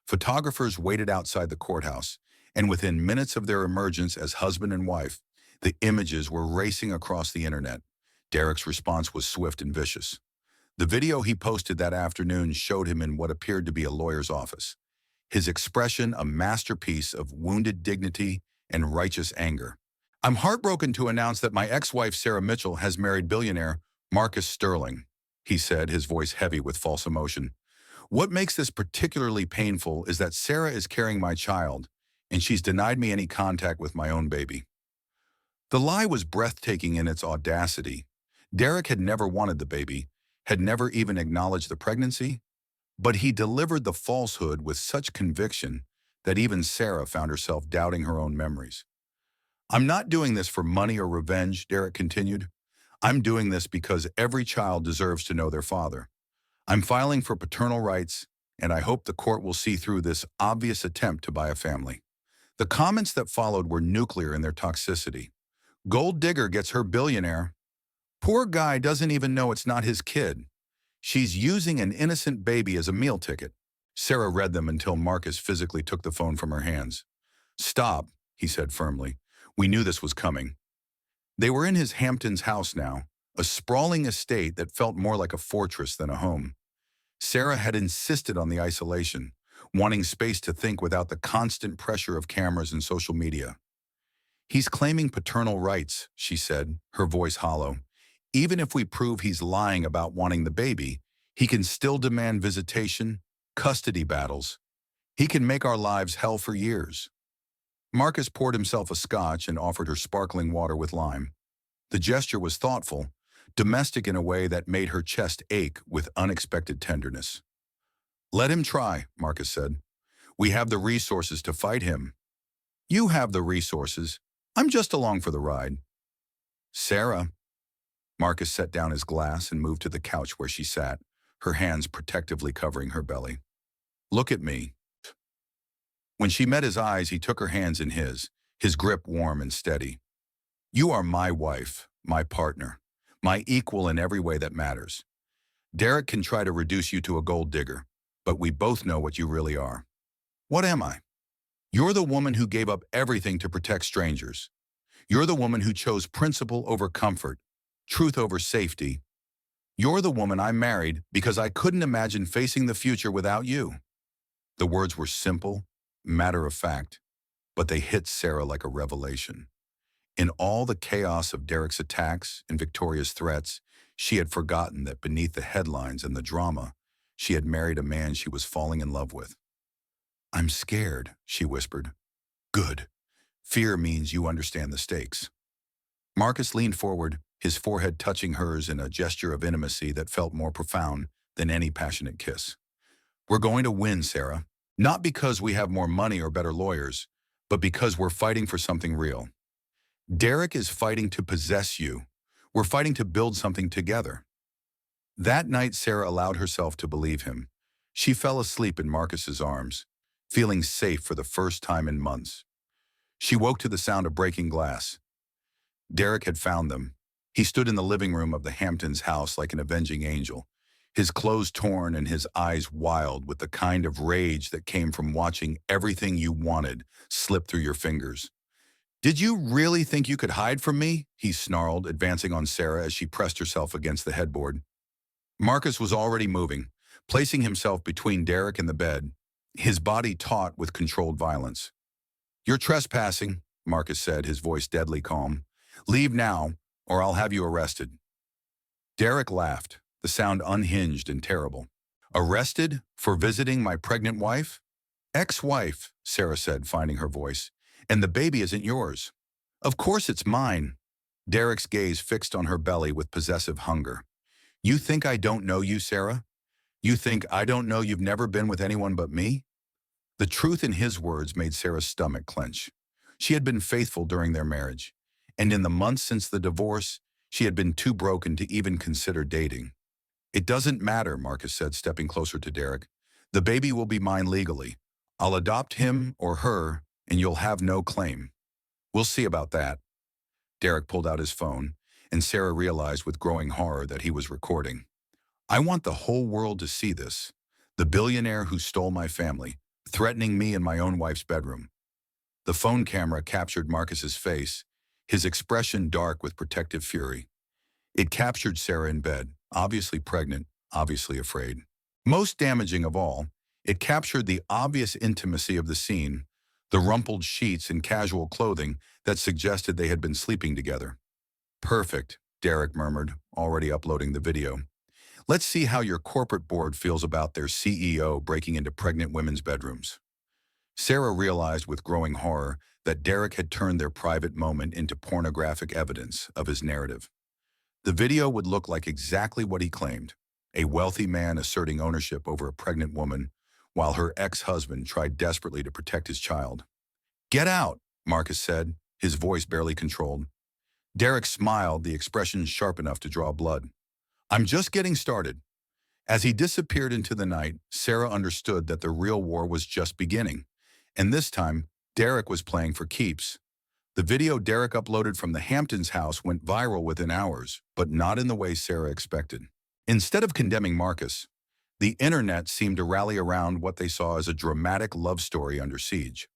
Photographers waited outside the courthouse, and within minutes of their emergence as husband and wife, the images were racing across the internet. Derek's response was swift and vicious. The video he posted that afternoon showed him in what appeared to be a lawyer's office, his expression a masterpiece of wounded dignity and righteous anger. "I'm heartbroken to announce that my ex-wife Sarah Mitchell has married billionaire Marcus Sterling," he said, his voice heavy with false emotion. "What makes this particularly painful is that Sarah is carrying my child, and she's denied me any contact with my own baby." The lie was breathtaking in its audacity. Derek had never wanted the baby, had never even acknowledged the pregnancy, but he delivered the falsehood with such conviction that even Sarah found herself doubting her own memories. "I'm not doing this for money or revenge," Derek continued. "I'm doing this because every child deserves to know their father. I'm filing for paternal rights, and I hope the court will see through this obvious attempt to buy a family." The comments that followed were nuclear in their toxicity. "Gold digger gets her billionaire. Poor guy doesn't even know it's not his kid. She's using an innocent baby as a meal ticket." Sarah read them until Marcus physically took the phone from her hands. "Stop," he said firmly. "We knew this was coming." They were in his Hamptons house now, a sprawling estate that felt more like a fortress than a home. Sarah had insisted on the isolation, wanting space to think without the constant pressure of cameras and social media. "He's claiming paternal rights," she said, her voice hollow. "Even if we prove he's lying about wanting the baby, he can still demand visitation, custody battles. He can make our lives hell for years." Marcus poured himself a scotch and offered her sparkling water with lime. The gesture was thoughtful, domestic in a way that made her chest ache with unexpected tenderness. "Let him try," Marcus said. "We have the resources to fight him." "You have the resources. I'm just along for the ride." "Sarah." Marcus set down his glass and moved to the couch where she sat, her hands protectively covering her belly. "Look at me." When she met his eyes, he took her hands in his grip warm and steady. "You are my wife, my partner, my equal in every way that matters. Derek can try to reduce you to a gold digger, but we both know what you really are." "What am I?" "You're the woman who gave up everything to protect strangers. You're the woman who chose principle over comfort, truth over safety. You're the woman I married because I couldn't imagine facing the future without you." The words were simple, matter of fact, but they hit Sarah like a revelation. In all the chaos of Derek's attacks and Victoria's threats, she had forgotten that beneath the headlines and the drama, she had married a man she was falling in love with. "I'm scared," she whispered. "Good. Fear means you understand the stakes." Marcus leaned forward, his forehead touching hers in a gesture of intimacy that felt more profound than any passionate kiss. "We're going to win, Sarah. Not because we have more money or better lawyers, but because we're fighting for something real. Derek is fighting to possess you. We're fighting to build something together." That night, Sarah allowed herself to believe him. She fell asleep in Marcus's arms. feeling safe for the first time in months. She woke to the sound of breaking glass. Derek had found them. He stood in the living room of the Hamptons' house like an avenging angel, his clothes torn and his eyes wild with the kind of rage that came from watching everything you wanted slip through your fingers. "Did you really think you could hide from me?" he snarled, advancing on Sarah as she pressed herself against the headboard. Marcus was already moving, placing himself between Derek and the bed, his body taut with controlled violence. "You're trespassing," Marcus said, his voice deadly calm. "Leave now, or I'll have you arrested." Derek laughed, the sound unhinged and terrible. "Arrested for visiting my pregnant wife?" "Ex-wife," Sarah said, finding her voice. "And the baby isn't yours." "Of course it's mine." Derek's gaze fixed on her belly with possessive hunger. "You think I don't know you, Sarah? You think I don't know you've never been with anyone but me?" The truth in his words made Sarah's stomach clench. She had been faithful during their marriage, and in the months since the divorce, she had been too broken to even consider dating. "It doesn't matter," Marcus said, stepping closer to Derek. "The baby will be mine legally. I'll adopt him or her, and you'll have no claim." "We'll see about that." Derek pulled out his phone, and Sarah realized with growing horror that he was recording. "I want the whole world to see this. The billionaire who stole my family, threatening me in my own wife's bedroom." The phone camera captured Marcus's face, his expression dark with protective fury. It captured Sarah in bed, obviously pregnant, obviously afraid. Most damaging of all, it captured the obvious intimacy of the scene, the rumpled sheets and casual clothing that suggested they had been sleeping together. "Perfect," Derek murmured, already uploading the video. "Let's see how your corporate board feels about their CEO breaking into pregnant women's bedrooms." Sarah realized with growing horror that Derek had turned their private moment into pornographic evidence of his narrative. The video would look like exactly what he claimed, a wealthy man asserting ownership over a pregnant woman, while her ex-husband tried desperately to protect his child. "Get out," Marcus said, his voice barely controlled. Derek smiled, the expression sharp enough to draw blood. "I'm just getting started." As he disappeared into the night, Sarah understood that the real war was just beginning. And this time, Derek was playing for keeps. The video Derek uploaded from the Hamptons house went viral within hours, but not in the way Sarah expected. Instead of condemning Marcus, the internet seemed to rally around what they saw as a dramatic love story under siege.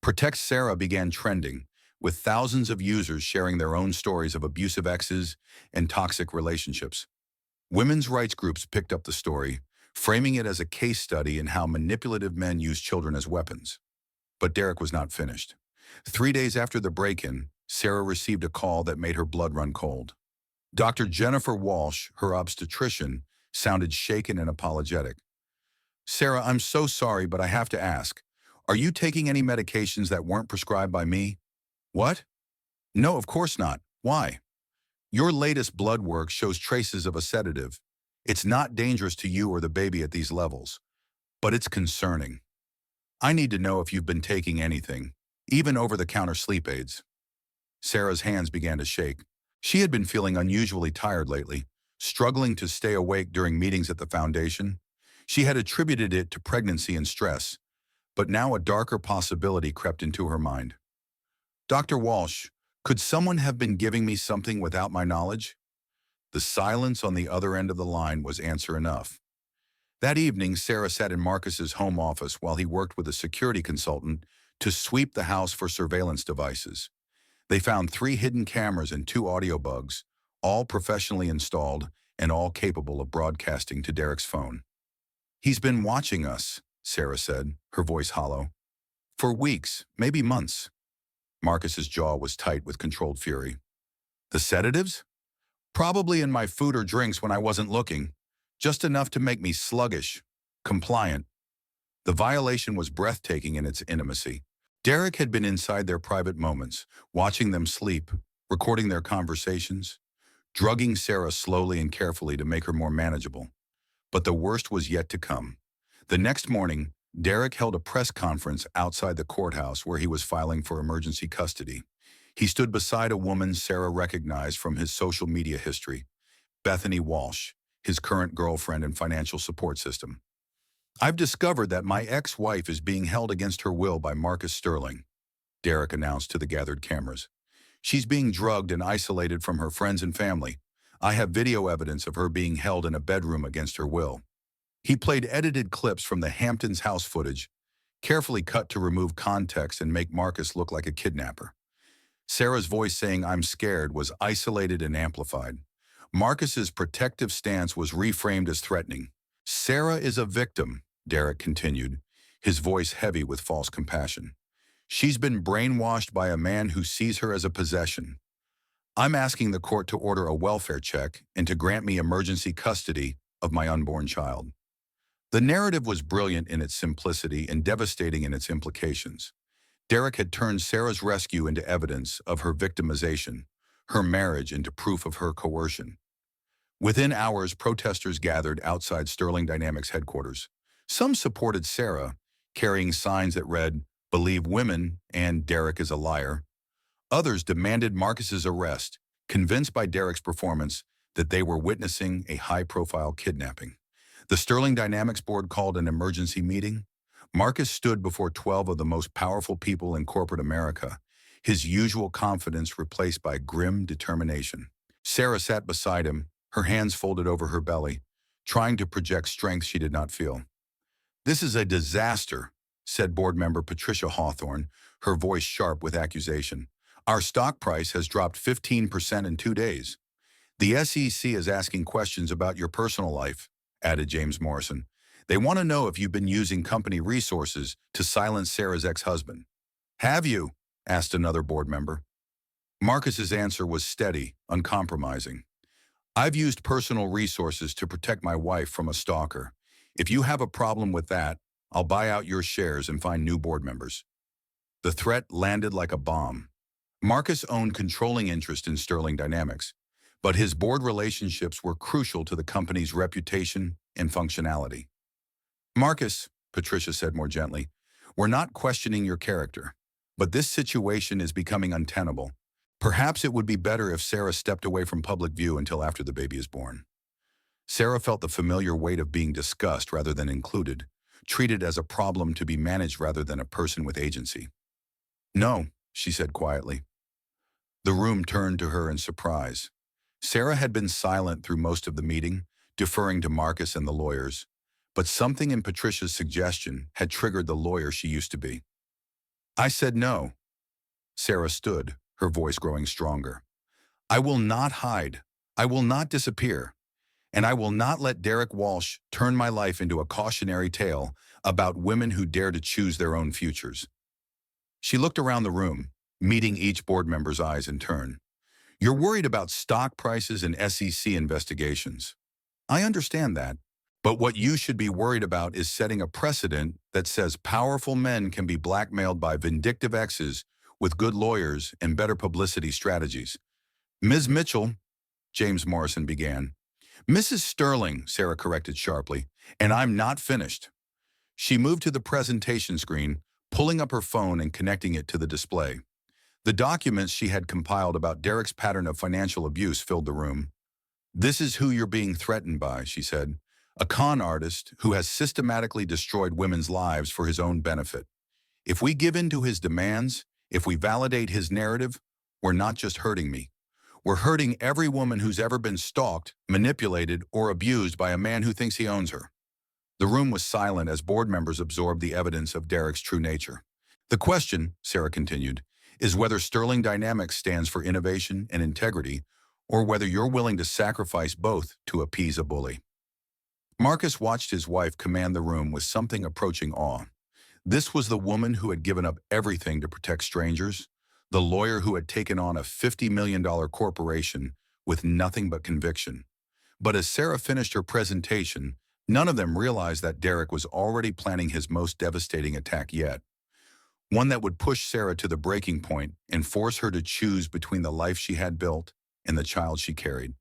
Protect Sarah began trending, with thousands of users sharing their own stories of abusive exes and toxic relationships. Women's rights groups picked up the story, framing it as a case study in how manipulative men use children as weapons. But Derek was not finished. 3 days after the break-in, Sarah received a call that made her blood run cold. Dr. Jennifer Walsh, her obstetrician, sounded shaken and apologetic. "Sarah, I'm so sorry, but I have to ask, are you taking any medications that weren't prescribed by me?" "What?" "No, of course not. Why?" "Your latest blood work shows traces of a sedative. It's not dangerous to you or the baby at these levels, but it's concerning. I need to know if you've been taking anything, even over-the-counter sleep aids." Sarah's hands began to shake. She had been feeling unusually tired lately, struggling to stay awake during meetings at the foundation. She had attributed it to pregnancy and stress, but now a darker possibility crept into her mind. "Dr. Walsh, could someone have been giving me something without my knowledge?" The silence on the other end of the line was answer enough. That evening, Sarah sat in Marcus's home office while he worked with a security consultant to sweep the house for surveillance devices. They found 3 hidden cameras and 2 audio bugs, all professionally installed and all capable of broadcasting to Derek's phone. "He's been watching us," Sarah said, her voice hollow. "For weeks, maybe months." Marcus's jaw was tight with controlled fury. "The sedatives?" "Probably in my food or drinks when I wasn't looking. Just enough to make me sluggish, compliant." The violation was breathtaking in its intimacy. Derek had been inside their private moments, watching them sleep, recording their conversations, drugging Sarah slowly and carefully to make her more manageable. But the worst was yet to come. The next morning, Derek held a press conference outside the courthouse where he was filing for emergency custody. He stood beside a woman Sarah recognized from his social media history, Bethany Walsh, his current girlfriend and financial support system. I've discovered that my ex-wife is being held against her will by Marcus Sterling, Derek announced to the gathered cameras. She's being drugged and isolated from her friends and family. I have video evidence of her being held in a bedroom against her will. He played edited clips from the Hamptons house footage, carefully cut to remove context and make Marcus look like a kidnapper. Sarah's voice saying "I'm scared" was isolated and amplified. Marcus's protective stance was reframed as threatening. Sarah is a victim, Derek continued, his voice heavy with false compassion. She's been brainwashed by a man who sees her as a possession. I'm asking the court to order a welfare check and to grant me emergency custody of my unborn child. The narrative was brilliant in its simplicity and devastating in its implications. Derek had turned Sarah's rescue into evidence of her victimization, her marriage into proof of her coercion. Within hours, protesters gathered outside Sterling Dynamics headquarters. Some supported Sarah, carrying signs that read, "Believe women" and "Derek is a liar." Others demanded Marcus's arrest, convinced by Derek's performance that they were witnessing a high-profile kidnapping. The Sterling Dynamics board called an emergency meeting. Marcus stood before 12 of the most powerful people in corporate America, his usual confidence replaced by grim determination. Sarah sat beside him, her hands folded over her belly, trying to project strength she did not feel. "This is a disaster," said board member Patricia Hawthorne, her voice sharp with accusation. "Our stock price has dropped 15% in 2 days. The SEC is asking questions about your personal life," added James Morrison. "They want to know if you've been using company resources to silence Sarah's ex-husband." "Have you?" asked another board member. Marcus's answer was steady, uncompromising. "I've used personal resources to protect my wife from a stalker. If you have a problem with that, I'll buy out your shares and find new board members." The threat landed like a bomb. Marcus owned controlling interest in Sterling Dynamics, but his board relationships were crucial to the company's reputation and functionality. "Marcus," Patricia said more gently, "we're not questioning your character, but this situation is becoming untenable. Perhaps it would be better if Sarah stepped away from public view until after the baby is born." Sarah felt the familiar weight of being discussed rather than included, treated as a problem to be managed rather than a person with agency. "No," she said quietly. The room turned to her in surprise. Sarah had been silent through most of the meeting, deferring to Marcus and the lawyers, but something in Patricia's suggestion had triggered the lawyer she used to be. "I said no." Sarah stood, her voice growing stronger. "I will not hide. I will not disappear. And I will not let Derek Walsh turn my life into a cautionary tale about women who dare to choose their own futures." She looked around the room, meeting each board member's eyes in turn. "You're worried about stock prices and SEC investigations. I understand that. But what you should be worried about is setting a precedent that says powerful men can be blackmailed by vindictive exes with good lawyers and better publicity strategies." "Ms. Mitchell," James Morrison began. "Mrs. Sterling," Sarah corrected sharply, "and I'm not finished." She moved to the presentation screen, pulling up her phone and connecting it to the display. The documents she had compiled about Derek's pattern of financial abuse filled the room. "This is who you're being threatened by," she said. "A con artist who has systematically destroyed women's lives for his own benefit. If we give in to his demands, if we validate his narrative, we're not just hurting me. We're hurting every woman who's ever been stalked, manipulated, or abused by a man who thinks he owns her." The room was silent as board members absorbed the evidence of Derek's true nature. "The question," Sarah continued, "is whether Sterling Dynamics stands for innovation and integrity, or whether you're willing to sacrifice both to appease a bully." Marcus watched his wife command the room with something approaching awe. This was the woman who had given up everything to protect strangers, the lawyer who had taken on a $50 million corporation with nothing but conviction. But as Sarah finished her presentation, none of them realized that Derek was already planning his most devastating attack yet. One that would push Sarah to the breaking point and force her to choose between the life she had built and the child she carried.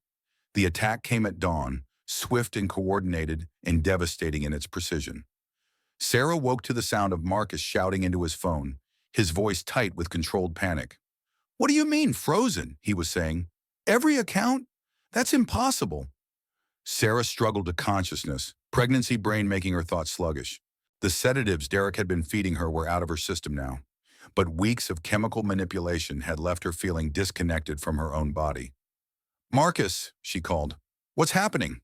The attack came at dawn, swift and coordinated and devastating in its precision. Sarah woke to the sound of Marcus shouting into his phone, his voice tight with controlled panic. "What do you mean, frozen?" he was saying. "Every account? That's impossible." Sarah struggled to consciousness, pregnancy brain making her thoughts sluggish. The sedatives Derek had been feeding her were out of her system now, but weeks of chemical manipulation had left her feeling disconnected from her own body. "Marcus," she called. "What's happening?"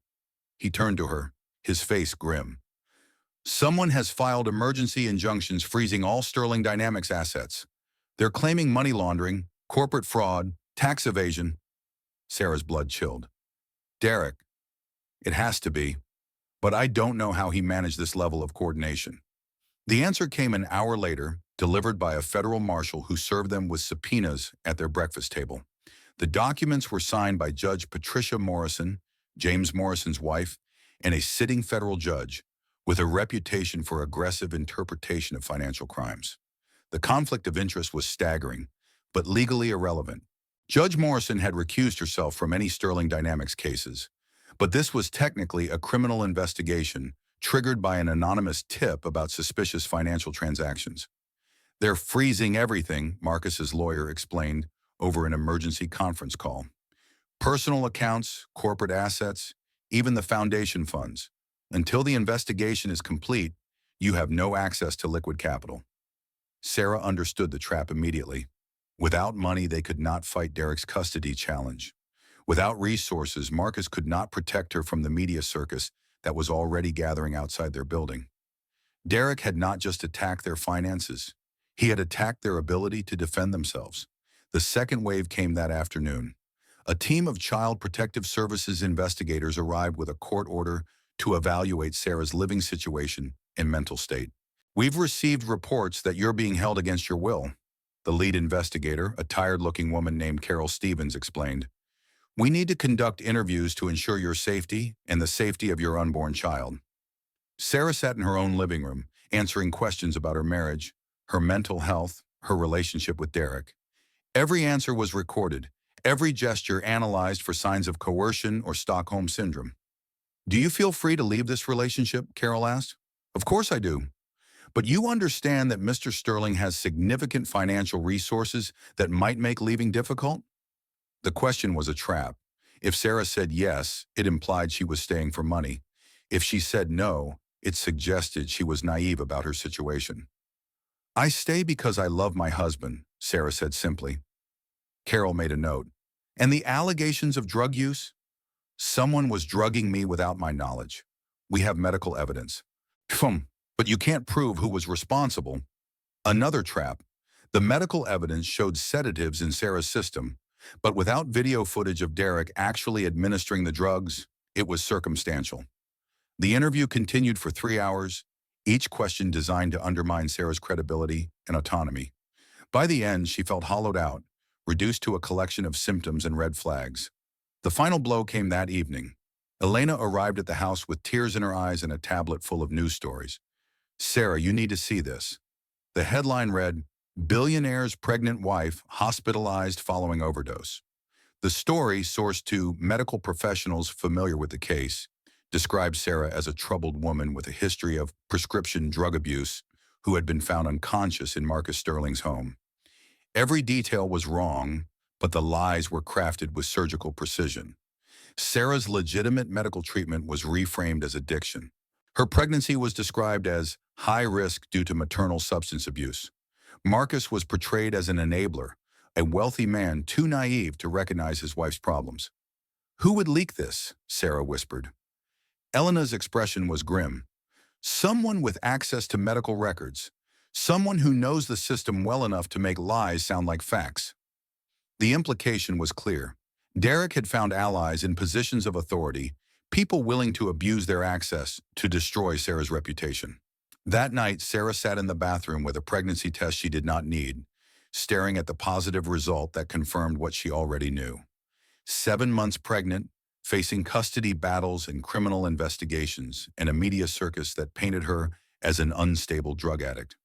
He turned to her, his face grim. "Someone has filed emergency injunctions freezing all Sterling Dynamics assets. They're claiming money laundering, corporate fraud, tax evasion." Sarah's blood chilled. "Derek, it has to be, but I don't know how he managed this level of coordination." The answer came an hour later, delivered by a federal marshal who served them with subpoenas at their breakfast table. The documents were signed by Judge Patricia Morrison, James Morrison's wife, and a sitting federal judge with a reputation for aggressive interpretation of financial crimes. The conflict of interest was staggering, but legally irrelevant. Judge Morrison had recused herself from any Sterling Dynamics cases, but this was technically a criminal investigation triggered by an anonymous tip about suspicious financial transactions. "They're freezing everything," Marcus's lawyer explained over an emergency conference call. "Personal accounts, corporate assets, even the foundation funds. Until the investigation is complete, you have no access to liquid capital." Sarah understood the trap immediately. Without money, they could not fight Derek's custody challenge. Without resources, Marcus could not protect her from the media circus that was already gathering outside their building. Derek had not just attacked their finances. He had attacked their ability to defend themselves. The second wave came that afternoon. A team of Child Protective Services investigators arrived with a court order to evaluate Sarah's living situation and mental state. "We've received reports that you're being held against your will," the lead investigator, a tired-looking woman named Carol Stevens, explained. "We need to conduct interviews to ensure your safety and the safety of your unborn child." Sarah sat in her own living room, answering questions about her marriage, her mental health, her relationship with Derek. Every answer was recorded, every gesture analyzed for signs of coercion or Stockholm Syndrome. "Do you feel free to leave this relationship?" Carol asked. "Of course I do. But you understand that Mr. Sterling has significant financial resources that might make leaving difficult?" The question was a trap. If Sarah said yes, it implied she was staying for money. If she said no, it suggested she was naive about her situation. "I stay because I love my husband," Sarah said simply. Carol made a note. "And the allegations of drug use? Someone was drugging me without my knowledge. We have medical evidence." "Pfum, but you can't prove who was responsible." Another trap. The medical evidence showed sedatives in Sarah's system, but without video footage of Derek actually administering the drugs, it was circumstantial. The interview continued for 3 hours, each question designed to undermine Sarah's credibility and autonomy. By the end, she felt hollowed out, reduced to a collection of symptoms and red flags. The final blow came that evening. Elena arrived at the house with tears in her eyes and a tablet full of news stories. "Sarah, you need to see this." The headline read, "Billionaire's pregnant wife hospitalized following overdose." The story, sourced to medical professionals familiar with the case, described Sarah as a troubled woman with a history of prescription drug abuse who had been found unconscious in Marcus Sterling's home. Every detail was wrong, but the lies were crafted with surgical precision. Sarah's legitimate medical treatment was reframed as addiction. Her pregnancy was described as high risk due to maternal substance abuse. Marcus was portrayed as an enabler, a wealthy man too naive to recognize his wife's problems. "Who would leak this?" Sarah whispered. Elena's expression was grim. "Someone with access to medical records. Someone who knows the system well enough to make lies sound like facts." The implication was clear. Derek had found allies in positions of authority, people willing to abuse their access to destroy Sarah's reputation. That night, Sarah sat in the bathroom with a pregnancy test she did not need, staring at the positive result that confirmed what she already knew. 7 months pregnant, facing custody battles and criminal investigations, and a media circus that painted her as an unstable drug addict.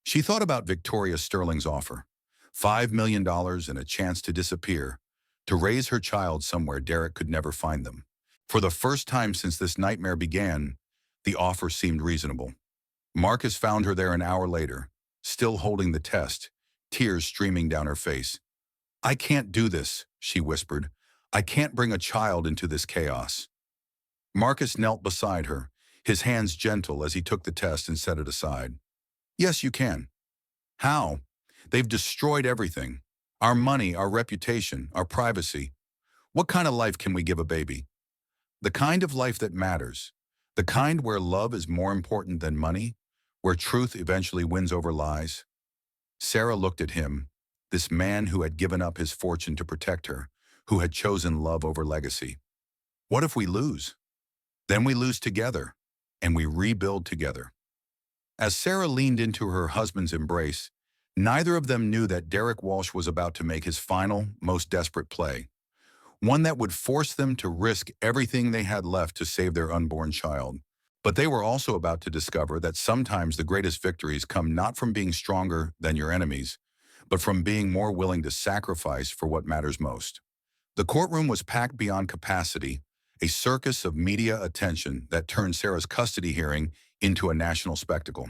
She thought about Victoria Sterling's offer, $5 million and a chance to disappear, to raise her child somewhere Derek could never find them. For the first time since this nightmare began, the offer seemed reasonable. Marcus found her there an hour later, still holding the test, tears streaming down her face. "I can't do this," she whispered. "I can't bring a child into this chaos." Marcus knelt beside her, his hands gentle as he took the test and set it aside. Yes, you can. How? They've destroyed everything. Our money, our reputation, our privacy. What kind of life can we give a baby? The kind of life that matters. The kind where love is more important than money, where truth eventually wins over lies. Sarah looked at him, this man who had given up his fortune to protect her, who had chosen love over legacy. What if we lose? Then we lose together, and we rebuild together. As Sarah leaned into her husband's embrace, neither of them knew that Derek Walsh was about to make his final, most desperate play, one that would force them to risk everything they had left to save their unborn child. But they were also about to discover that sometimes the greatest victories come not from being stronger than your enemies, but from being more willing to sacrifice for what matters most. The courtroom was packed beyond capacity, a circus of media attention that turned Sarah's custody hearing into a national spectacle.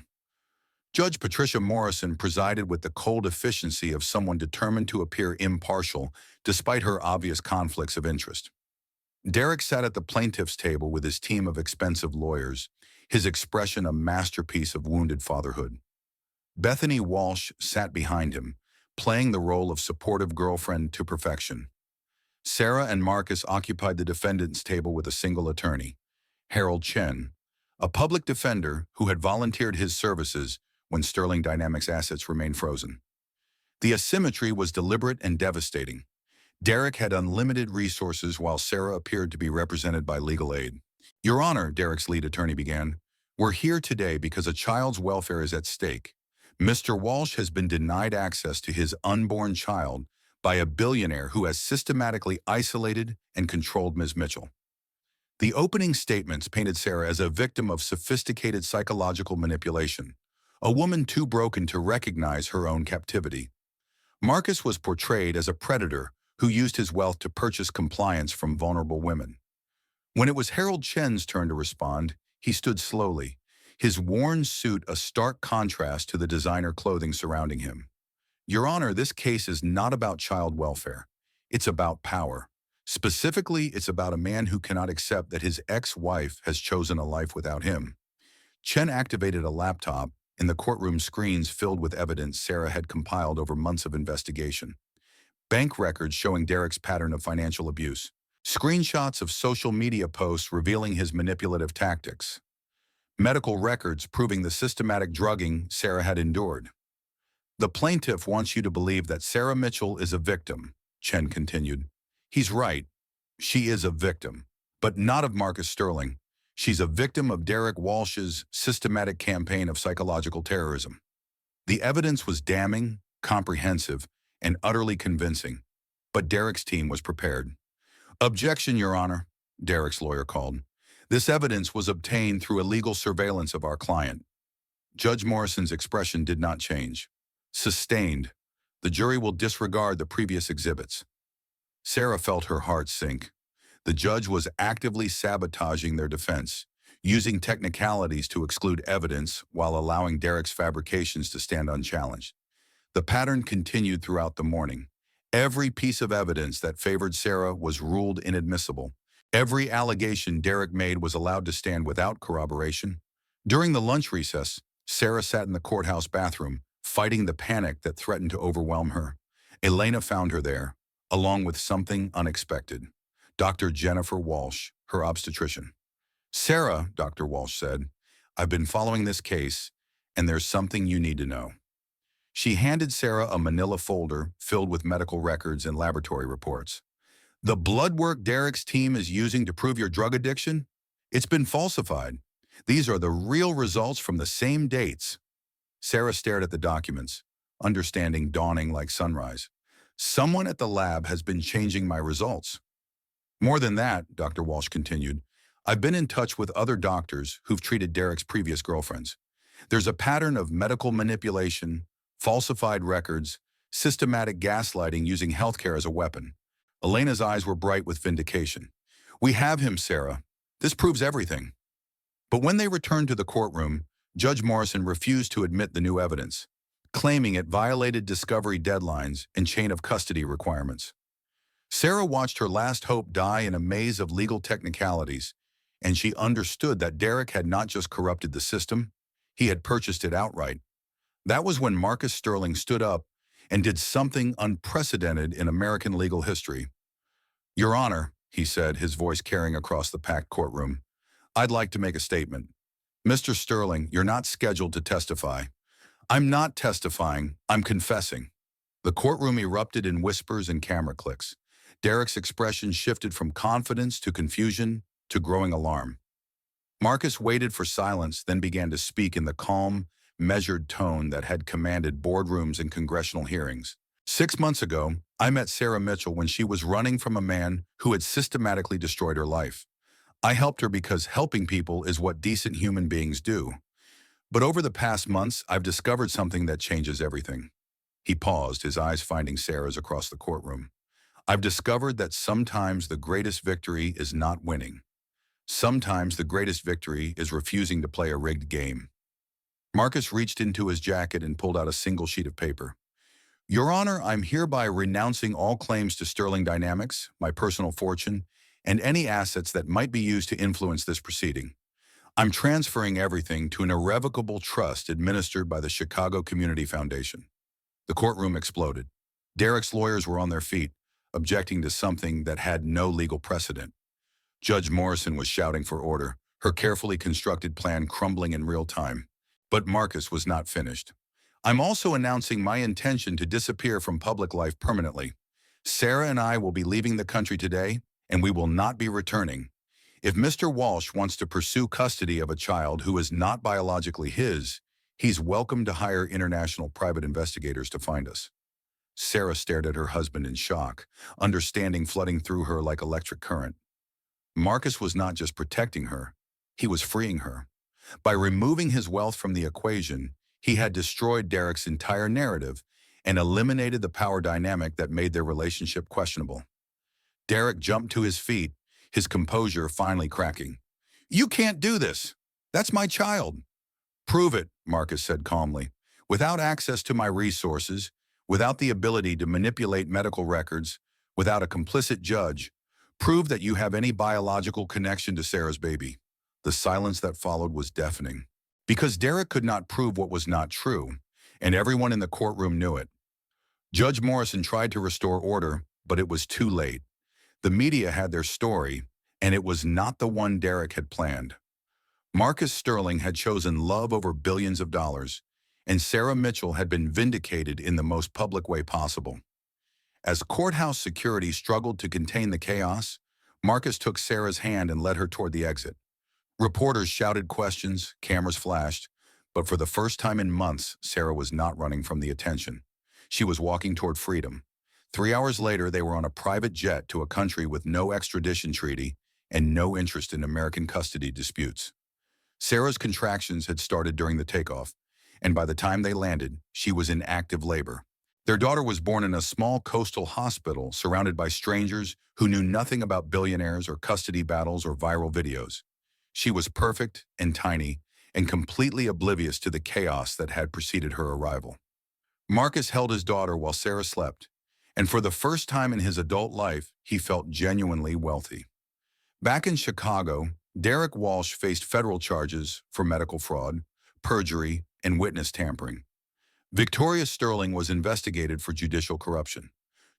Judge Patricia Morrison presided with the cold efficiency of someone determined to appear impartial despite her obvious conflicts of interest. Derek sat at the plaintiff's table with his team of expensive lawyers, his expression a masterpiece of wounded fatherhood. Bethany Walsh sat behind him, playing the role of supportive girlfriend to perfection. Sarah and Marcus occupied the defendant's table with a single attorney, Harold Chen, a public defender who had volunteered his services when Sterling Dynamics assets remained frozen. The asymmetry was deliberate and devastating. Derek had unlimited resources while Sarah appeared to be represented by legal aid. Your Honor, Derek's lead attorney began, we're here today because a child's welfare is at stake. Mr. Walsh has been denied access to his unborn child by a billionaire who has systematically isolated and controlled Ms. Mitchell. The opening statements painted Sarah as a victim of sophisticated psychological manipulation, a woman too broken to recognize her own captivity. Marcus was portrayed as a predator who used his wealth to purchase compliance from vulnerable women. When it was Harold Chen's turn to respond, he stood slowly, his worn suit a stark contrast to the designer clothing surrounding him. Your Honor, this case is not about child welfare. It's about power. Specifically, it's about a man who cannot accept that his ex-wife has chosen a life without him. Chen activated a laptop, and the courtroom screens filled with evidence Sarah had compiled over months of investigation. Bank records showing Derek's pattern of financial abuse. Screenshots of social media posts revealing his manipulative tactics. Medical records proving the systematic drugging Sarah had endured. The plaintiff wants you to believe that Sarah Mitchell is a victim, Chen continued. He's right. She is a victim, but not of Marcus Sterling. She's a victim of Derek Walsh's systematic campaign of psychological terrorism. The evidence was damning, comprehensive, and utterly convincing, but Derek's team was prepared. Objection, Your Honor, Derek's lawyer called. This evidence was obtained through illegal surveillance of our client. Judge Morrison's expression did not change. Sustained. The jury will disregard the previous exhibits. Sarah felt her heart sink. The judge was actively sabotaging their defense, using technicalities to exclude evidence while allowing Derek's fabrications to stand unchallenged. The pattern continued throughout the morning. Every piece of evidence that favored Sarah was ruled inadmissible. Every allegation Derek made was allowed to stand without corroboration. During the lunch recess, Sarah sat in the courthouse bathroom, fighting the panic that threatened to overwhelm her. Elena found her there, along with something unexpected. Dr. Jennifer Walsh, her obstetrician. Sarah, Dr. Walsh said, I've been following this case, and there's something you need to know. She handed Sarah a manila folder filled with medical records and laboratory reports. The blood work Derek's team is using to prove your drug addiction? It's been falsified. These are the real results from the same dates. Sarah stared at the documents, understanding dawning like sunrise. Someone at the lab has been changing my results. More than that, Dr. Walsh continued, I've been in touch with other doctors who've treated Derek's previous girlfriends. There's a pattern of medical manipulation, falsified records, systematic gaslighting using healthcare as a weapon. Elena's eyes were bright with vindication. We have him, Sarah. This proves everything. But when they returned to the courtroom, Judge Morrison refused to admit the new evidence, claiming it violated discovery deadlines and chain of custody requirements. Sarah watched her last hope die in a maze of legal technicalities, and she understood that Derek had not just corrupted the system, he had purchased it outright. That was when Marcus Sterling stood up and did something unprecedented in American legal history. "Your Honor," he said, his voice carrying across the packed courtroom, "I'd like to make a statement. Mr. Sterling, you're not scheduled to testify." "I'm not testifying, I'm confessing." The courtroom erupted in whispers and camera clicks. Derek's expression shifted from confidence to confusion to growing alarm. Marcus waited for silence, then began to speak in the calm, measured tone that had commanded boardrooms and congressional hearings. "6 months ago, I met Sarah Mitchell when she was running from a man who had systematically destroyed her life. I helped her because helping people is what decent human beings do. But over the past months, I've discovered something that changes everything." He paused, his eyes finding Sarah's across the courtroom. "I've discovered that sometimes the greatest victory is not winning. Sometimes the greatest victory is refusing to play a rigged game." Marcus reached into his jacket and pulled out a single sheet of paper. "Your Honor, I'm hereby renouncing all claims to Sterling Dynamics, my personal fortune, and any assets that might be used to influence this proceeding. I'm transferring everything to an irrevocable trust administered by the Chicago Community Foundation." The courtroom exploded. Derek's lawyers were on their feet, objecting to something that had no legal precedent. Judge Morrison was shouting for order, her carefully constructed plan crumbling in real time. But Marcus was not finished. "I'm also announcing my intention to disappear from public life permanently. Sarah and I will be leaving the country today, and we will not be returning. If Mr. Walsh wants to pursue custody of a child who is not biologically his, he's welcome to hire international private investigators to find us." Sarah stared at her husband in shock, understanding flooding through her like electric current. Marcus was not just protecting her, he was freeing her. By removing his wealth from the equation, he had destroyed Derek's entire narrative and eliminated the power dynamic that made their relationship questionable. Derek jumped to his feet, his composure finally cracking. "You can't do this. That's my child." "Prove it," Marcus said calmly. "Without access to my resources, without the ability to manipulate medical records, without a complicit judge, prove that you have any biological connection to Sarah's baby." The silence that followed was deafening. Because Derek could not prove what was not true, and everyone in the courtroom knew it. Judge Morrison tried to restore order, but it was too late. The media had their story, and it was not the one Derek had planned. Marcus Sterling had chosen love over billions of dollars, and Sarah Mitchell had been vindicated in the most public way possible. As courthouse security struggled to contain the chaos, Marcus took Sarah's hand and led her toward the exit. Reporters shouted questions, cameras flashed, but for the first time in months, Sarah was not running from the attention. She was walking toward freedom. 3 hours later, they were on a private jet to a country with no extradition treaty and no interest in American custody disputes. Sarah's contractions had started during the takeoff, and by the time they landed, she was in active labor. Their daughter was born in a small coastal hospital surrounded by strangers who knew nothing about billionaires or custody battles or viral videos. She was perfect and tiny and completely oblivious to the chaos that had preceded her arrival. Marcus held his daughter while Sarah slept, and for the first time in his adult life, he felt genuinely wealthy. Back in Chicago, Derek Walsh faced federal charges for medical fraud, perjury, and witness tampering. Victoria Sterling was investigated for judicial corruption.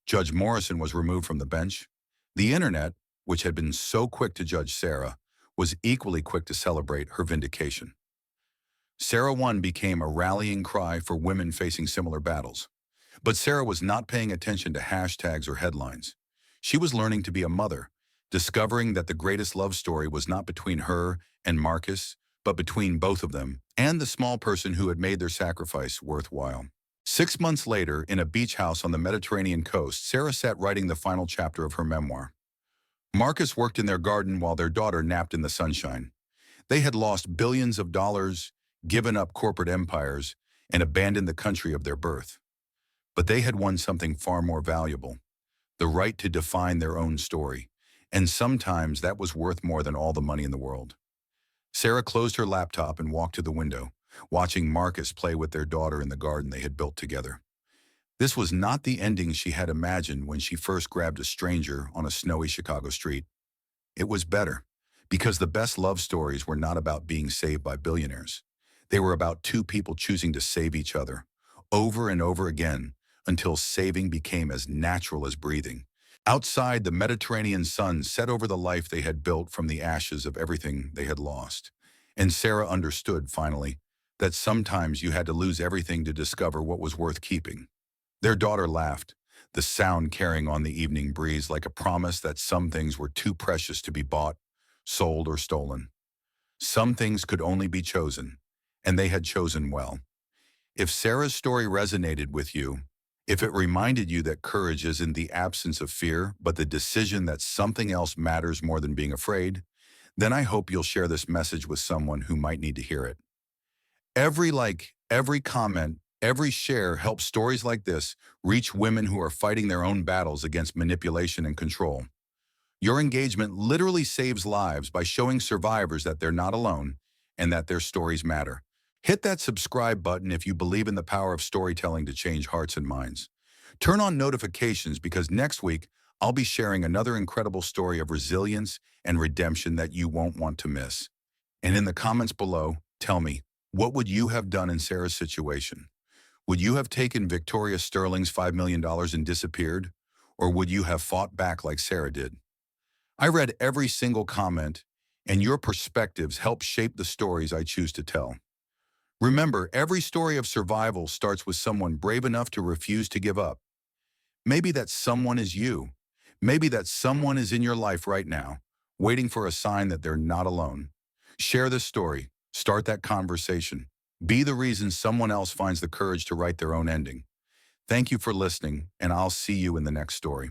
Judge Morrison was removed from the bench. The internet, which had been so quick to judge Sarah, was equally quick to celebrate her vindication. Sarah One became a rallying cry for women facing similar battles. But Sarah was not paying attention to hashtags or headlines. She was learning to be a mother, discovering that the greatest love story was not between her and Marcus, but between both of them and the small person who had made their sacrifice worthwhile. 6 months later, in a beach house on the Mediterranean coast, Sarah sat writing the final chapter of her memoir. Marcus worked in their garden while their daughter napped in the sunshine. They had lost billions of dollars, given up corporate empires, and abandoned the country of their birth. But they had won something far more valuable, the right to define their own story, and sometimes that was worth more than all the money in the world. Sarah closed her laptop and walked to the window, watching Marcus play with their daughter in the garden they had built together. This was not the ending she had imagined when she first grabbed a stranger on a snowy Chicago street. It was better, Because the best love stories were not about being saved by billionaires. They were about two people choosing to save each other, over and over again, until saving became as natural as breathing. Outside, the Mediterranean sun set over the life they had built from the ashes of everything they had lost. And Sarah understood, finally, that sometimes you had to lose everything to discover what was worth keeping. Their daughter laughed, the sound carrying on the evening breeze like a promise that some things were too precious to be bought, sold, or stolen. Some things could only be chosen, and they had chosen well. If Sarah's story resonated with you, if it reminded you that courage isn't the absence of fear, but the decision that something else matters more than being afraid, then I hope you'll share this message with someone who might need to hear it. Every like, every comment, every share helps stories like this reach women who are fighting their own battles against manipulation and control. Your engagement literally saves lives by showing survivors that they're not alone and that their stories matter. Hit that subscribe button if you believe in the power of storytelling to change hearts and minds. Turn on notifications because next week I'll be sharing another incredible story of resilience and redemption that you won't want to miss. And in the comments below, tell me, what would you have done in Sarah's situation? Would you have taken Victoria Sterling's $5 million and disappeared? Or would you have fought back like Sarah did? I read every single comment, and your perspectives help shape the stories I choose to tell. Remember, every story of survival starts with someone brave enough to refuse to give up. Maybe that someone is you. Maybe that someone is in your life right now, waiting for a sign that they're not alone. Share this story. Start that conversation. Be the reason someone else finds the courage to write their own ending. Thank you for listening, and I'll see you in the next story.